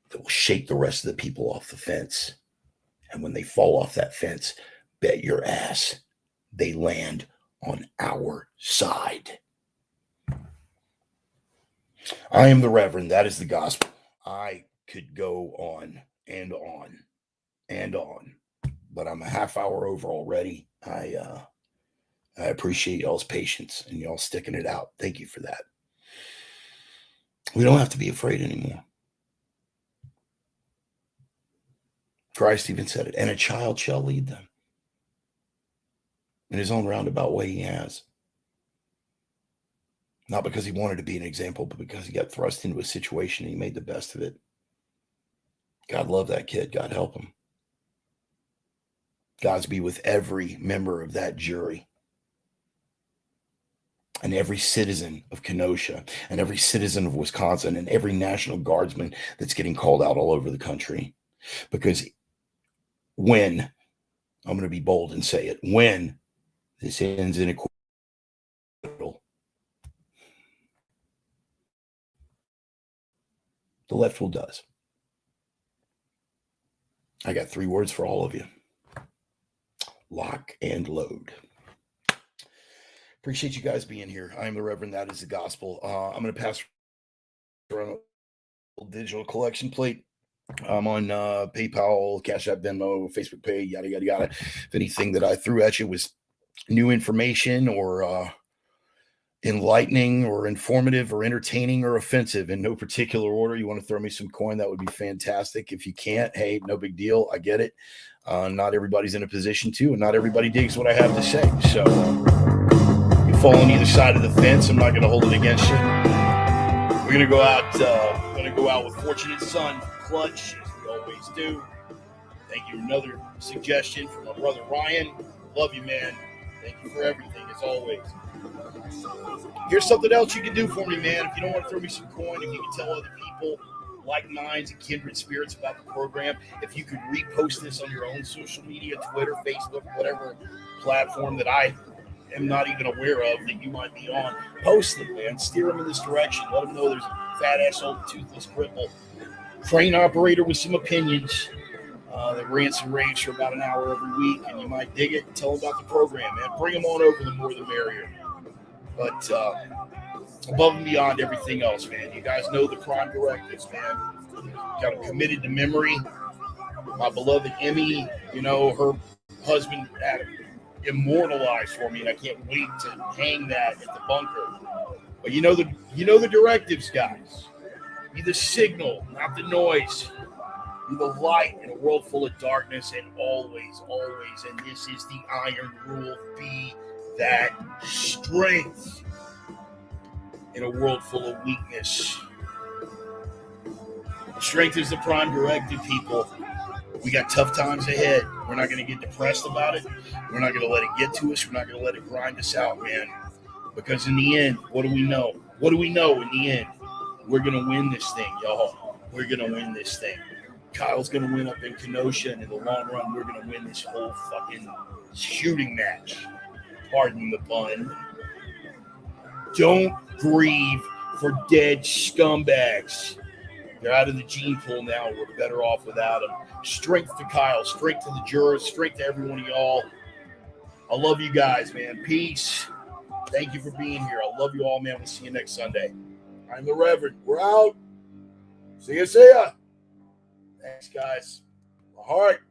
that will shake the rest of the people off the fence. And when they fall off that fence, bet your ass they land on our side. I am the Reverend. That is the gospel. I could go on and on and on, but I'm a half hour over already. I appreciate y'all's patience and y'all sticking it out. Thank you for that. We don't have to be afraid anymore. Christ even said it, and a child shall lead them. In his own roundabout way, he has. Not because he wanted to be an example, but because he got thrust into a situation and he made the best of it. God love that kid. God help him. God's be with every member of that jury. and every citizen of Kenosha and every citizen of Wisconsin and every National Guardsman that's getting called out all over the country. Because when, I'm going to be bold and say it, when this ends in acquittal, the left will does. I got 3 words for all of you. Lock and load. Appreciate you guys being here. I am the Reverend. That is the gospel. I'm going to pass around a digital collection plate. I'm on PayPal, Cash App, Venmo, Facebook Pay, yada, yada, yada. If anything that I threw at you was new information or enlightening or informative or entertaining or offensive in no particular order, you want to throw me some coin, that would be fantastic. If you can't, hey, no big deal. I get it. Not everybody's in a position to, and not everybody digs what I have to say. So you fall on either side of the fence. I'm not going to hold it against you. We're going to go out. With Fortunate Son Clutch, as we always do. Thank you. Another suggestion from my brother Ryan. Love you, man. Thank you for everything, as always. Here's something else you can do for me, man. If you don't want to throw me some coin, if you can tell other people, like minds and kindred spirits, about the program, if you could repost this on your own social media, Twitter, Facebook, whatever platform that I am not even aware of that you might be on, post it, man. Steer them in this direction. Let them know there's a fat-ass old toothless cripple crane operator with some opinions that rants and raves for about an hour every week, and you might dig it. Tell them about the program, man. Bring them on over. The more the merrier. But above and beyond everything else, man, you guys know the prime directives, man. Got them committed to memory. My beloved Emmy, her husband had it immortalized for me, and I can't wait to hang that at the bunker. But you know the directives, guys. Be the signal, not the noise. Be the light in a world full of darkness, and always, and this is the iron rule, be that strength in a world full of weakness. Strength is the prime directive, people. We got tough times ahead. We're not going to get depressed about it. We're not going to let it get to us. We're not going to let it grind us out, man. Because in the end, what do we know? What do we know in the end? We're going to win this thing, y'all. We're going to win this thing. Kyle's going to win up in Kenosha, and in the long run, we're going to win this whole fucking shooting match. Pardon the pun. Don't grieve for dead scumbags. They're out of the gene pool now. We're better off without them. Strength to Kyle. Strength to the jurors. Strength to every one of y'all. I love you guys, man. Peace. Thank you for being here. I love you all, man. We'll see you next Sunday. I'm the Reverend. We're out. See ya. Thanks, guys. My heart.